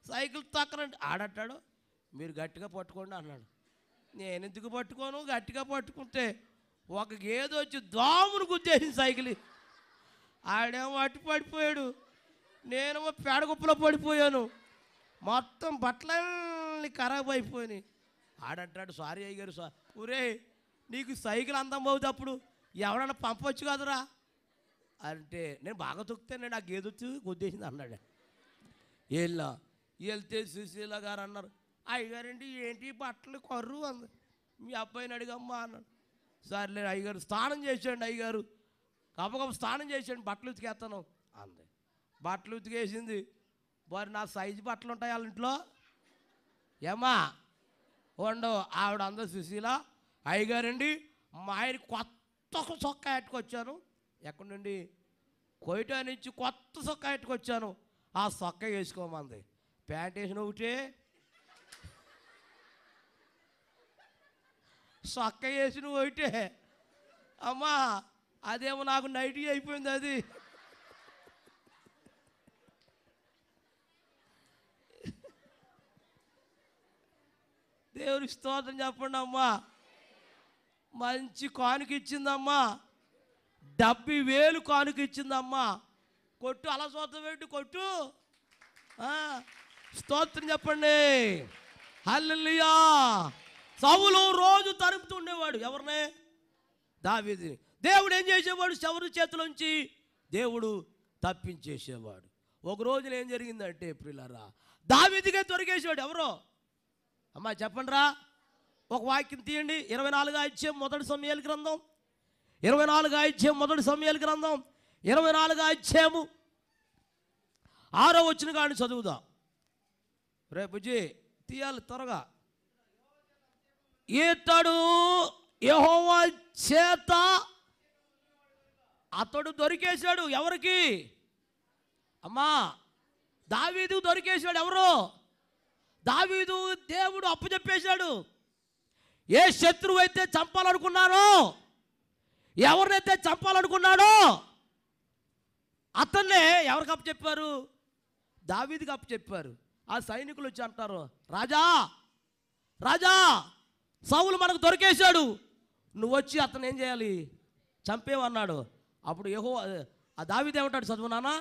Speaker 2: సైకిల్ తక్కనండి. ఆడంటాడు, మీరు గట్టిగా పట్టుకోండి అన్నాడు. నేను ఎందుకు పట్టుకోను, గట్టిగా పట్టుకుంటే ఒక గేదె వచ్చి దోమును గుద్దేసింది సైకిల్. ఆడేమో అట్టి పడిపోయాడు, నేనేమో పేడగుప్పలో పడిపోయాను. మొత్తం బట్టలన్నీ ఖరాబ్ అయిపోయినాయి. ఆడంటాడు, సారీ అయ్యగారు సార్, ఊరే నీకు సైకిల్ అందం అవుతుంది, అప్పుడు ఎవడన్నా పంపొచ్చు కదరా అంటే, నేను బాగా తొక్కుతానండి, ఆ గేదె వచ్చి గుద్దేసింది అన్నాడు. వెళ్తే సుశీల గారు అన్నారు, అయ్యగారండి ఏంటి బట్టలు కర్రు అంది. మీ అబ్బాయిని అడిగమ్మా అన్నాడు. సర్లే అయ్యగారు స్నానం చేసేయండి అయ్యగారు, కప్ప స్నానం చేసేయండి, బట్టలు ఉతికేస్తాను అంది. బట్టలు ఉతికేసింది. మరి నా సైజు బట్టలు ఉంటాయి వాళ్ళ ఇంట్లో ఏమా ఉండవు. ఆవిడ అందరూ సుశీల అయ్యగారండి మా ఆయన కొత్త చొక్కా ఎట్టుకొచ్చాను. ఎక్కడి నుండి? కోయిటా నుంచి కొత్త చొక్కా ఎట్టుకొచ్చాను, ఆ చొక్కా వేసుకోమంది. ప్యాంట్ వేసిన ఒకటే, చొక్కా వేసిన ఒకటే. అమ్మా అదేమో నాకు నైటీ అయిపోయింది. అది దేవుని స్తోత్రం చెప్పండి అమ్మా. మంచి కానుక ఇచ్చిందమ్మా, 70,000 కానుక ఇచ్చిందమ్మా. కొట్టు, అలా స్తోత్రం పెట్టి కొట్టు, స్తోత్రం చెప్పండి. హల్లెలూయా. సౌలు రోజు తరుపుతుండేవాడు ఎవరినే? దావీదుని. దేవుడు ఏం చేసేవాడు? శౌలు చేతిలోంచి దేవుడు తప్పించేసేవాడు. ఒక రోజున ఏం జరిగిందంటే ప్రియులారా, దావీదుకే దొరికేసేవాడు. ఎవరో అమ్మా చెప్పండి రా. ఒక వాక్యం తీయండి. 24వ అధ్యాయం మొదటి సమూయేలు గ్రంథం, 24వ అధ్యాయం మొదటి సమూయేలు గ్రంథం 24వ అధ్యాయము 6వ వచనం కాడిని చదువుదాం. రే బుజ్జి తీయాలి త్వరగా. ఇతడు యెహోవా చేత అతడు దొరికేశాడు. ఎవరికి? అమ్మా దావీదు దొరికేశాడు. ఎవరు? దావీదు దేవుడు అప్పచెప్పేశాడు. ఏ శత్రువు అయితే చంపాలనుకున్నానో, ఎవరినైతే చంపాలనుకున్నాడో అతన్నే ఎవరికి అప్పచెప్పారు? దావీదుకి అప్పచెప్పారు. ఆ సైనికులు వచ్చి అంటారు, రాజా రాజా సౌలు మనకు దొరికేశాడు, నువ్వు వచ్చి అతను ఏం చేయాలి? చంపేవన్నాడు. అప్పుడు ఆ దావీదు ఏమంటాడు? చదువు నాన్న.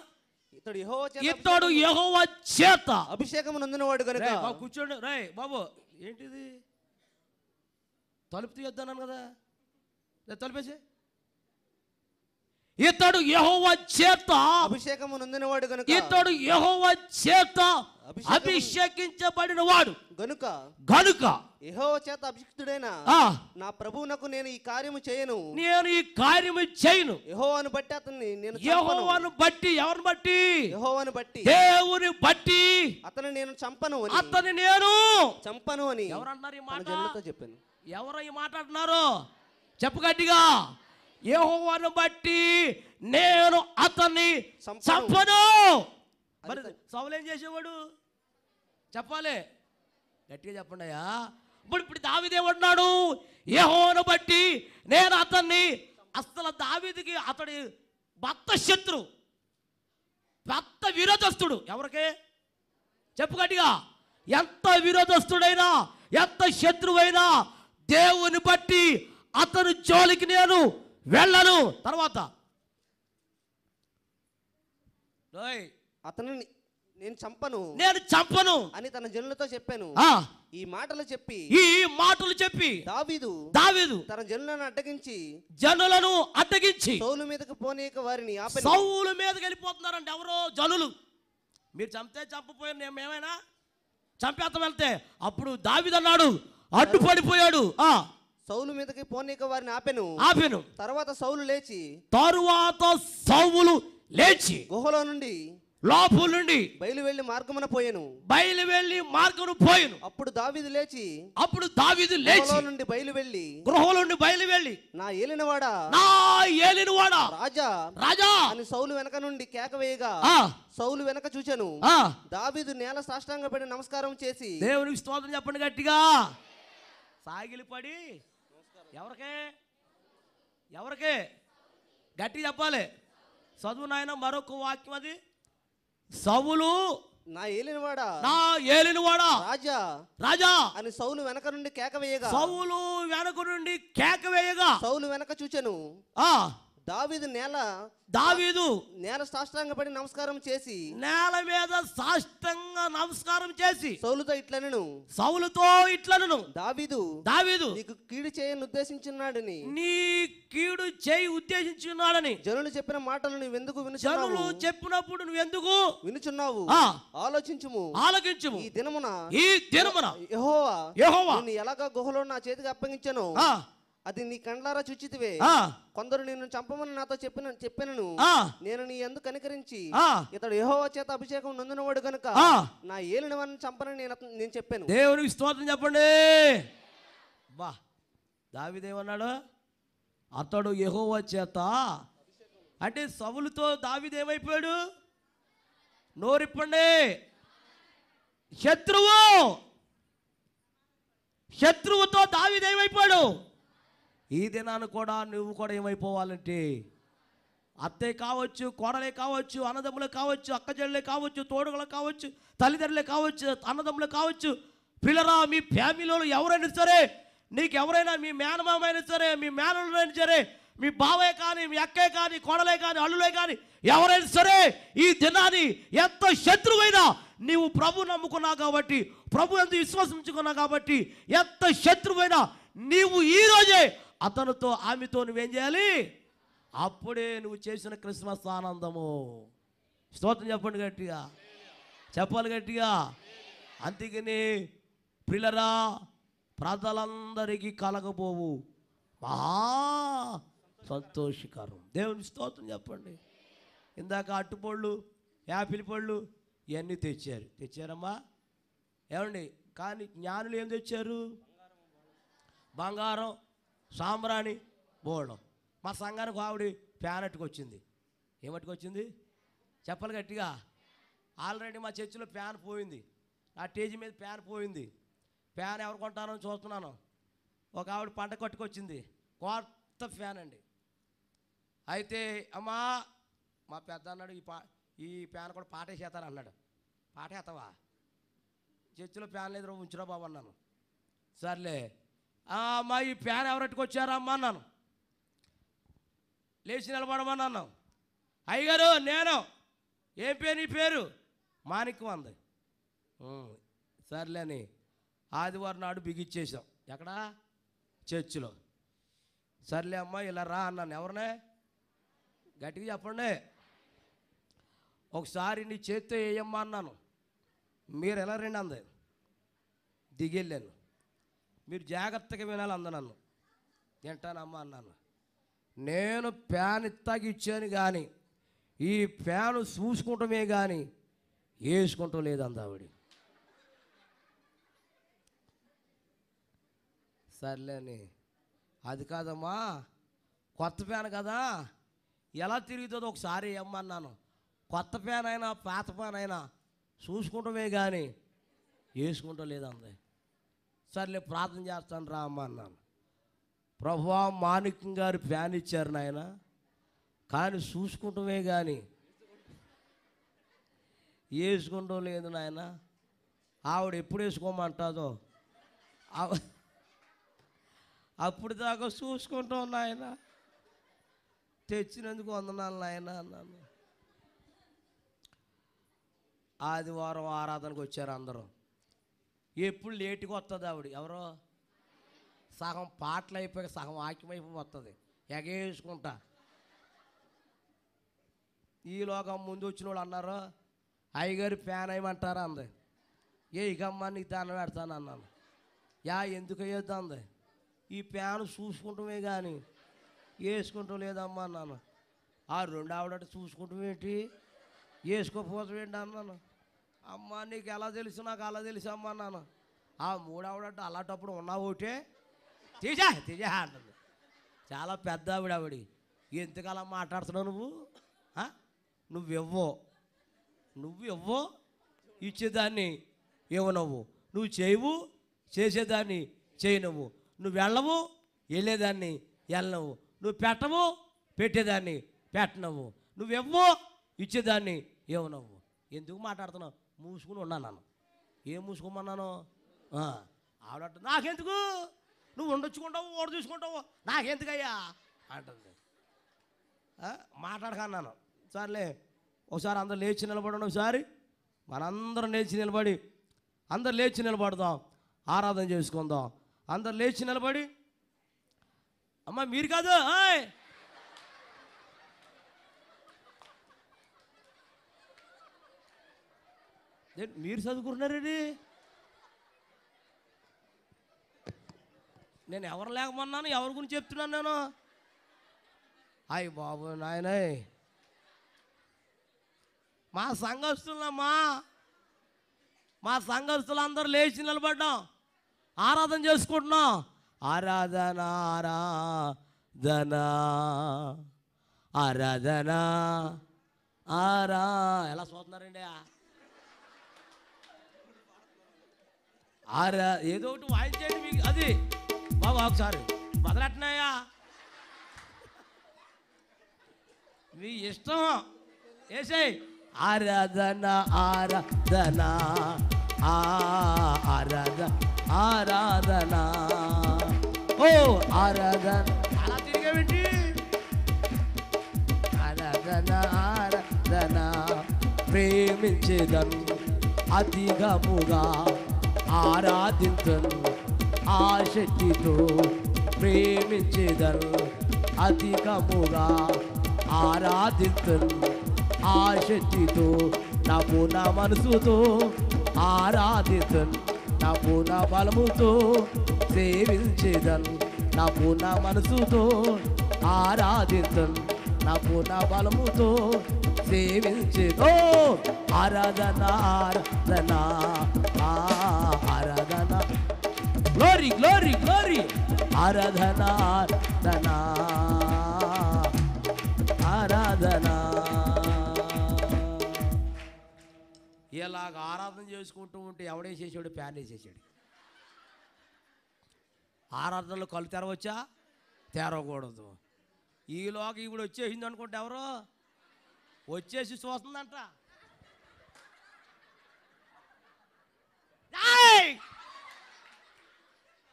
Speaker 3: ఇతడు
Speaker 2: యెహోవా చేత
Speaker 3: అభిషేకం నొందినవాడు గనుక.
Speaker 2: కూర్చోండి రే బాబు. ఏంటిది? తలుపు తీయొద్దన్నాను కదా, తలుపేసి. ఇతడు యెహోవా చేత
Speaker 3: అభిషేకము నొందినవాడు గనుక.
Speaker 2: ఇతడు యెహోవా చేత అభిషేకించబడిన వాడు
Speaker 3: గనుక యెహోవా చేత అభిషిక్తుడైన నా ప్రభువునకు నేను ఈ కార్యము చేయను. యెహోవాను బట్టి అతన్ని నేను
Speaker 2: యెహోవాను బట్టి. ఎవరిని బట్టి?
Speaker 3: యెహోవాను బట్టి,
Speaker 2: దేవుని బట్టి
Speaker 3: అతన్ని నేను చంపను అని
Speaker 2: ఎవరన్నారు ఈ మాట?
Speaker 3: జనులతో చెప్పాను.
Speaker 2: ఎవరు ఈ మాట అంటున్నారు? చెప్పు గట్టిగా. యెహోవాను బట్టి నేను అతన్ని చంపను. మరి సౌలు ఏం చేసేవాడు? చెప్పాలి, గట్టిగా చెప్పండి అయ్యా. ఇప్పుడు దావీదు ఏమన్నాడు? యెహోవాను బట్టి నేను అతన్ని. అసలు దావీదుకి అతడి భర్త శత్రు, భర్త విరోధస్తుడు. ఎవరికి? చెప్పు గట్టిగా. ఎంత విరోధస్తుడైనా, ఎంత శత్రువైనా దేవుని బట్టి అతను జోలికి నేను వెళ్ళను. తర్వాత
Speaker 3: అతనిని నేను చంపను అని తన జనులతో చెప్పాను. ఈ మాటలు చెప్పి దావీదు తన జనులను అడ్డగించి సౌలు మీదకి పోనీక వారిని ఆపెను.
Speaker 2: సౌలు మీదకి వెళ్ళిపోతున్నారంటే ఎవరో జనులు. మీరు చంపితే చంపపోయారు, మేమేమైనా చంపేస్తాం వెళ్తే. అప్పుడు దావీదు అన్నాడు, అడ్డుపడిపోయాడు.
Speaker 3: సౌలు మీదకి పోనీక వారిని ఆపెను. తర్వాత సౌలు లేచి గుహలో నుండి
Speaker 2: లోపల నుండి
Speaker 3: బయలు వెళ్లి మార్గమున పోయెను. అప్పుడు దావీదు లేచి గృహలో నుండి బయలు వెళ్ళి నా ఏలినవాడా రాజా అని సౌలు వెనక నుండి కేక వేయగా సౌలు వెనక చూచెను. దావీదు నేల సాష్టాంగపడి నమస్కారం చేసి,
Speaker 2: దేవునికి స్తోత్రం చెప్పండి గట్టిగా. సాగిలిపడి ఎవరికే గట్టిగా చెప్పాలి. చదువు నాయన మరొక వాక్యం. అది సౌలు
Speaker 3: నా ఏలినవాడా
Speaker 2: రాజా
Speaker 3: అని సౌలు వెనక నుండి కేక వేయగా
Speaker 2: సౌలు వెనక చూచెను. దావీదు
Speaker 3: నేల సాష్టాంగపడి నమస్కారం చేసి,
Speaker 2: నేల మీద సాష్టాంగ నమస్కారం చేసి
Speaker 3: సౌలుతో ఇట్లనెను, దావీదు నీకు కీడు చేయని ఉద్దేశించున్నాడని,
Speaker 2: నీ కీడు చేయి ఉద్దేశించున్నాడని
Speaker 3: జనులు చెప్పిన మాటలు నువ్వెందుకు
Speaker 2: జనులు చెప్పినప్పుడు నువ్వెందుకు
Speaker 3: వినుచున్నావు? ఆలోచించుము.
Speaker 2: ఈ
Speaker 3: దినమున
Speaker 2: యెహోవా
Speaker 3: నిన్ను ఎలాగా గుహలో నా చేతికి అప్పగించెను, అది నీ కండ్లారా చుచ్చితివే. కొందరు నిన్ను చంపమని నాతో చెప్పినను, నేను నీ యందు కనికరించి ఇతడు యెహోవా చేత అభిషేకం నొందినవాడు గనుక నా ఏలిన వారిని చంపనని నేను చెప్పాను.
Speaker 2: దేవునికి స్తోత్రం చెప్పండి. బా, దావీదేమన్నాడు? అతడు యెహోవా చేత, అంటే సౌలుతో దావీదేమైపోయాడు? నోరిప్పండి. శత్రువుతో దావీదేమైపోయాడు? ఈ దినాన్ని కూడా నువ్వు కూడా ఏమైపోవాలంటే, అత్తయ్య కావచ్చు, కోడలే కావచ్చు, అన్నదమ్ములే కావచ్చు, అక్కజళ్ళే కావచ్చు, తోడుగలు కావచ్చు, తల్లిదండ్రులే కావచ్చు, అన్నదమ్ములు కావచ్చు, పిల్లరా మీ ఫ్యామిలీలో ఎవరైనా సరే, నీకు ఎవరైనా మీ మేనమామైనా సరే, మీ మేనలుడైనా సరే, మీ బావే కానీ, మీ అక్కే కానీ, కోడలే కానీ, అల్లులే కానీ, ఎవరైనా సరే ఈ దినాన్ని ఎంత శత్రువైనా నీవు ప్రభు నమ్ముకున్నావు కాబట్టి, ప్రభు ఎంత విశ్వసించుకున్నావు కాబట్టి, ఎంత శత్రువైనా నీవు ఈరోజే అతనితో ఆమెతో నువ్వేం చేయాలి? అప్పుడే నువ్వు చేసిన క్రిస్మస్ ఆనందము. స్తోత్రం చెప్పండి గట్టిగా, చెప్పాలి గట్టిగా. అందుకని ప్రియులరా, ప్రజలందరికీ కలగబోవు మహా సంతోషకరం. దేవుని స్తోత్రం చెప్పండి. ఇందాక అట్టుపళ్ళు, యాపిల్ పళ్ళు ఇవన్నీ తెచ్చారమ్మా. ఏమండి? కానీ జ్ఞానులు ఏం తెచ్చారు? బంగారం, సాంబ్రాణి, బోళం. మా సంఘానికి ఆవిడ ఫ్యాన్ అట్టుకొచ్చింది. ఏమట్టుకొచ్చింది? చెప్పాలి గట్టిగా. ఆల్రెడీ మా చర్చిలో ఫ్యాన్ పోయింది, నా స్టేజ్ మీద ఫ్యాన్ పోయింది. ఫ్యాన్ ఎవరు కొంటానో చూస్తున్నాను. ఒక ఆవిడ పంట కట్టుకొచ్చింది, కొత్త ఫ్యాన్ అండి. అయితే అమ్మా, మా పెద్ద అన్నాడు, ఈ ఫ్యాన్ కూడా పాటేసేస్తాను అన్నాడు. పాటేస్తావా? చర్చిలో ఫ్యాన్ లేదు, ఉంచురా బాబు అన్నాను. సర్లే అమ్మా, ఈ ఫ్యాన్ ఎవరెట్టుకొచ్చారా అమ్మా అన్నాను. లేచి నిలబడమన్నాను. అయ్యగారు నేను. ఏం పేరు నీ పేరు? మాణిక్యం అంది. సర్లే అని ఆదివారం నాడు బిగిచ్చేసాం. ఎక్కడ? చర్చిలో. సర్లే అమ్మా ఇలా రా అన్నాను. ఎవరినే? గట్టిగా చెప్పండి. ఒకసారి నీ చేత్తో వేయమ్మా అన్నాను. మీరు ఎలా రండి అంది. దిగెళ్ళాను. మీరు జాగ్రత్తగా వినాలి అంద. నన్ను తింటానమ్మా అన్నాను. నేను ఫ్యాన్ ఇత్తాకి ఇచ్చాను కానీ ఈ ఫ్యాను చూసుకుంటమే కానీ వేసుకుంటాం లేదంది ఆవిడ. సర్లేని, అది కాదమ్మా, కొత్త ఫ్యాన్ కదా, ఎలా తిరుగుతుందో ఒకసారి వేయమ్మన్నాను. కొత్త ఫ్యాన్ అయినా పాత ఫ్యాన్ అయినా చూసుకుంటమే కానీ వేసుకుంటూ లేదంది. సర్లే ప్రార్థన చేస్తాను రా అమ్మ అన్నాను. ప్రభువా, మాణిక్యం గారు ఫ్యాన్ ఇచ్చారు నాయన, కానీ చూసుకుంటమే కానీ వేసుకుంటూ లేదు నాయన. ఆవిడ ఎప్పుడు వేసుకోమంటుందో అప్పుడు దాకా చూసుకుంటాం నాయన. తెచ్చినందుకు వందనాలు నాయన అన్నాను. ఆదివారం ఆరాధనకు వచ్చారు అందరూ. ఎప్పుడు లేటుగా వస్తుంది ఆవిడ. ఎవరో సగం పాటలు అయిపోయి సగం వాక్యం అయిపోయి వస్తుంది ఎగేసుకుంటా. ఈలోగా ముందు వచ్చిన వాళ్ళు అన్నారు, అయ్యగారు ఫ్యాన్ అయ్యమంటారా అంది. ఇకమ్మా నీకు దాన్ని పెడతాను అన్నాను. ఎందుకు అయ్యొద్దు అంది. ఈ ఫ్యాన్ చూసుకుంటామే కానీ వేసుకుంటాం లేదమ్మా అన్నాను. ఆ రెండు ఆవిడ చూసుకుంటాం ఏంటి, వేసుకోపోతాం ఏంటి అన్నాను. అమ్మ నీకు ఎలా తెలుసు? నాకు అలా తెలుసు అమ్మ అన్నాను. ఆ మూడు ఆవిడ అలాంటప్పుడు ఉన్నావు ఒకటే తీజా అంటుంది. చాలా పెద్ద ఆవిడ. ఎందుకు అలా మాట్లాడుతున్నావు నువ్వు? నువ్వు ఇచ్చేదాన్ని ఇవ్వనవ్వు, నువ్వు చేయవు చేసేదాన్ని చేయనవ్వు, నువ్వు వెళ్ళవు వెళ్ళేదాన్ని వెళ్ళనవు, నువ్వు పెట్టవు పెట్టేదాన్ని పెట్టనవ్వు, నువ్వెవ్వో ఇచ్చేదాన్ని ఇవ్వనవ్వు. ఎందుకు మాట్లాడుతున్నావు? మూసుకుని ఉన్నాను. ఏం మూసుకోమన్నాను? ఆవిడ నాకెందుకు, నువ్వు ఉండొచ్చుకుంటావు ఓడ చూసుకుంటావు నాకెందుకయ్యా అంటుంది. మాట్లాడకన్నాను. సర్లే ఒకసారి అందరు లేచి నిలబడండి. ఒకసారి మనందరం లేచి నిలబడి అందరు లేచి నిలబడదాం, ఆరాధన చేసుకుందాం. అందరు లేచి నిలబడి, అమ్మ మీరు కాదు మీరు చదువుకుంటున్నారండి. నేను ఎవరు లేకమన్నాను, ఎవరి గురించి చెప్తున్నాను నేను? అయ్య బాబు నాయనయ్, మా సంఘస్థులమ్మా, మా సంఘస్థులు అందరూ లేచి నిలబడ్డాం, ఆరాధన చేసుకుంటున్నాం. ఆరాధన ఆరాధన ఆరాధన ఎలా చూస్తున్నారండి? ఏదో ఒకటి వాయించండి మీకు. అది బాబు ఒకసారి మొదలెట్టినాయా మీ ఇష్టం వేసాయి. ఆరాధన ఆరాధన ఆరాధన ఆరాధన ఓ ఆరాధన అలా తిరిగేమిటి? ఆరాధన ఆరాధన ప్రేమించేదను అధికముగా ఆరాధించను ఆశక్తితో ప్రేమించేదను అధికముగా ఆరాధించను ఆశక్తితో నా పూర్ణ మనసుతో ఆరాధించను నా పూర్ణ బలముతో సేవించేదను నా పూర్ణ మనసుతో ఆరాధించను నా పూర్ణ బలముతో సేవించేదో ఆరాధన ఆరాధన ఆరాధన గ్లోరీ గ్లోరీ గ్లోరీ ఆరాధన ఆరాధన ఆరాధన. ఇలాగ ఆరాధన చేసుకుంటూ ఉంటే ఎవడేసేసాడు? ప్యాన్ వేసేసాడు. ఆరాధనలో కళ్ళు తెరవచ్చా? తెరవకూడదు. ఈలోగా ఇప్పుడు వచ్చేసింది అనుకుంటే ఎవరు వచ్చేసి చూస్తుందంట.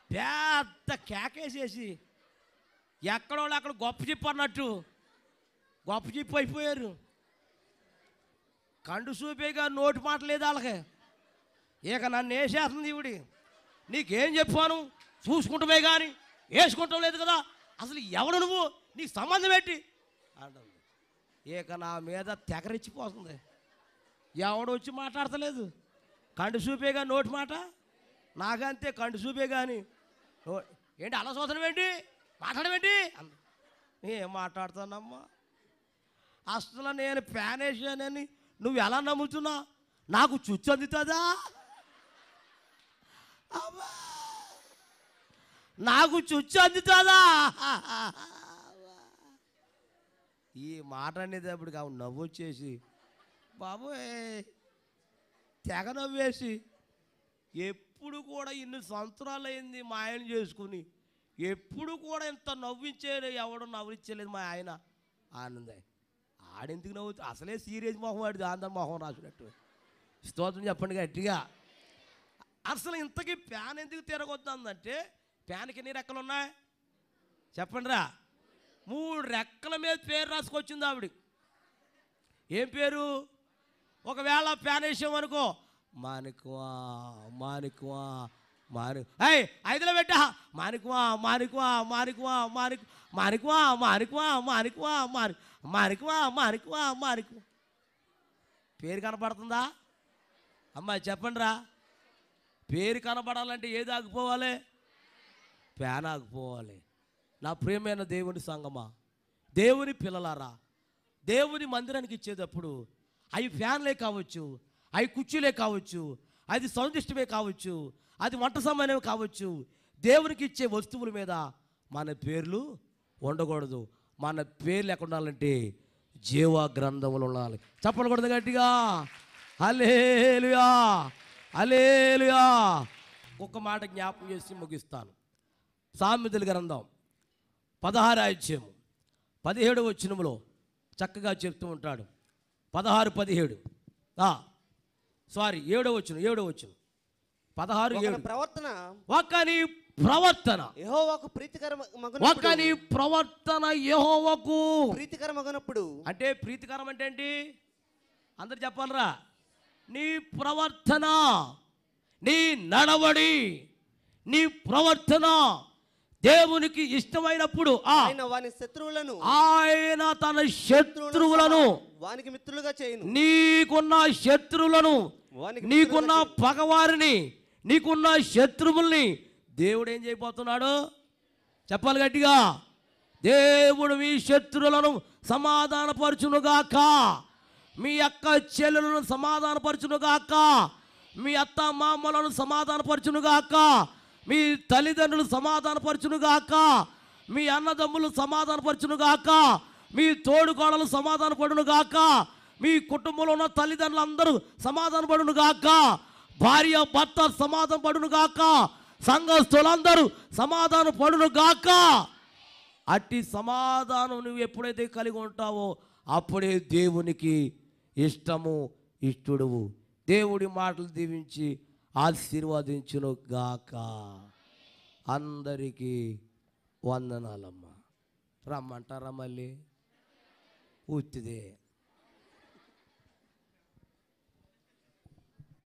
Speaker 2: పెద్ద కేకేసేసి ఎక్కడోళ్ళు అక్కడ గొప్ప చెప్పు అన్నట్టు గొప్ప చెప్పు అయిపోయారు. కండు చూపేగా నోటి మాట లేదు వాళ్ళకి. ఇక నన్ను వేసేస్తుంది ఇవిడి. నీకేం చెప్పాను? చూసుకుంటామే కానీ వేసుకుంటాం లేదు కదా, అసలు ఎవడు నువ్వు, నీకు సంబంధం ఏంటి అంటుంది. ఇక నా మీద తెగరెచ్చిపోతుంది. ఎవడు వచ్చి మాట్లాడతలేదు. కండు చూపేగా నోటి మాట, నాకంతే కండు చూపే కానీ ఏంటి అలా చూసడం ఏంటి, మాట్లాడమేంటి? ఏం మాట్లాడుతానమ్మా, అసలు నేను ప్యాన్ వేసానని నువ్వు ఎలా నమ్ముతున్నా? నాకు చుచ్చు అందుతుందా? నాకు చుచ్చు అందుతుందా? ఈ మాట అనేటప్పుడు కావు నవ్వు వచ్చేసి బాబోయ్ తెగ నవ్వేసి, ఎప్పుడు కూడా ఇన్ని సంవత్సరాలు అయింది మా ఆయన చేసుకుని, ఎప్పుడు కూడా ఇంత నవ్వించే ఎవడు నవ్వించలేదు మా ఆయన. ఆనందాయి ఆడెందుకు నవ్వుతూ, అసలే సీరియస్ మొహం వాడిది, ఆంధ్ర మొహం రాసినట్టు. స్తోత్రం చెప్పండి గట్టిగా. అసలు ఇంతకీ ప్యాన్ ఎందుకు తిరగొద్దందంటే, ప్యాన్కి ఎన్ని రెక్కలు ఉన్నాయి చెప్పండి రా? 3 రెక్కల మీద పేరు రాసుకొచ్చింది ఆవిడ. ఏం పేరు? ఒకవేళ ప్యాన్ వేసామనుకో, మాణిక్వా మాణిక్వా మాణిక్, అయ్ 5లో పెట్టా మాణిక్వా మాణిక్వా మాణిక్వా మాణిక్ మాణిక్వా మాణిక్వా మాణిక్వా మాణిక్ మాణిక్వా మాణిక్వా మాణిక్వా. పేరు కనపడుతుందా అమ్మాయి చెప్పండి రా? పేరు కనపడాలంటే ఏది ఆగిపోవాలి? ప్యాన్ ఆగిపోవాలి. నా ప్రియమైన దేవుని సంగమా, దేవుని పిల్లలారా, దేవుని మందిరానికి ఇచ్చేటప్పుడు అవి ఫ్యాన్లే కావచ్చు, అవి కుర్చీలే కావచ్చు, అది సౌందిష్టమే కావచ్చు, అది వంట సామాన్యమే కావచ్చు, దేవునికి ఇచ్చే వస్తువుల మీద మన పేర్లు ఉండకూడదు. మన పేర్లు ఎక్కడ ఉండాలంటే జీవ గ్రంథములు ఉండాలి. చెప్పకూడదు గట్టిగా హల్లెలూయా హల్లెలూయా. ఒక్క మాట జ్ఞాపకం చేసి ముగిస్తాను. సామెతల గ్రంథం 16వ అధ్యాయము 17వ వచనములో చక్కగా చెప్తూ ఉంటాడు. 16:17 సారీ 7వ వచనం 16:7
Speaker 3: ప్రవర్తన
Speaker 2: ఒకని ప్రవర్తన
Speaker 3: యెహోవాకు
Speaker 2: ఒకని ప్రవర్తన యెహోవాకు
Speaker 3: ప్రీతికరమగునప్పుడు.
Speaker 2: అంటే ప్రీతికరం అంటే ఏంటి? అందరు చెప్పాలరా. నీ ప్రవర్తన, నీ నడవడి, నీ ప్రవర్తన దేవునికి ఇష్టమైనప్పుడు ఆయన తన శత్రువులను
Speaker 3: వానికి మిత్రులుగా చేయను.
Speaker 2: నీకున్న శత్రువులను, నీకున్న పగవారిని, నీకున్న శత్రువుల్ని దేవుడు ఏం చేయబోతున్నాడు? చెప్పాలి గట్టిగా. దేవుడు మీ శత్రువులను సమాధానపరచునుగాక, మీ అక్క చెల్లెలను సమాధానపరచునుగాక, మీ అత్త మామలను సమాధానపరచునుగాక, మీ తల్లిదండ్రులు సమాధానపరచునుగాక, మీ అన్నదమ్ములు సమాధానపరచునుగాక, మీ తోడుకోడలు సమాధానపడునుగాక, మీ కుటుంబంలో ఉన్న తల్లిదండ్రులు అందరూ సమాధానపడునుగాక, భార్య భర్త సమాధానపడునుగాక, సంఘస్థులందరూ సమాధానపడునుగాక. అట్టి సమాధానం నువ్వు ఎప్పుడైతే కలిగి ఉంటావో అప్పుడే దేవునికి ఇష్టము, ఇష్టడువు. దేవుడి మాటలు దీవించి ఆశీర్వదించును గాక. అందరికీ వందనాలమ్మా. రమ్మంటారా మళ్ళీ? ఉత్తిదే.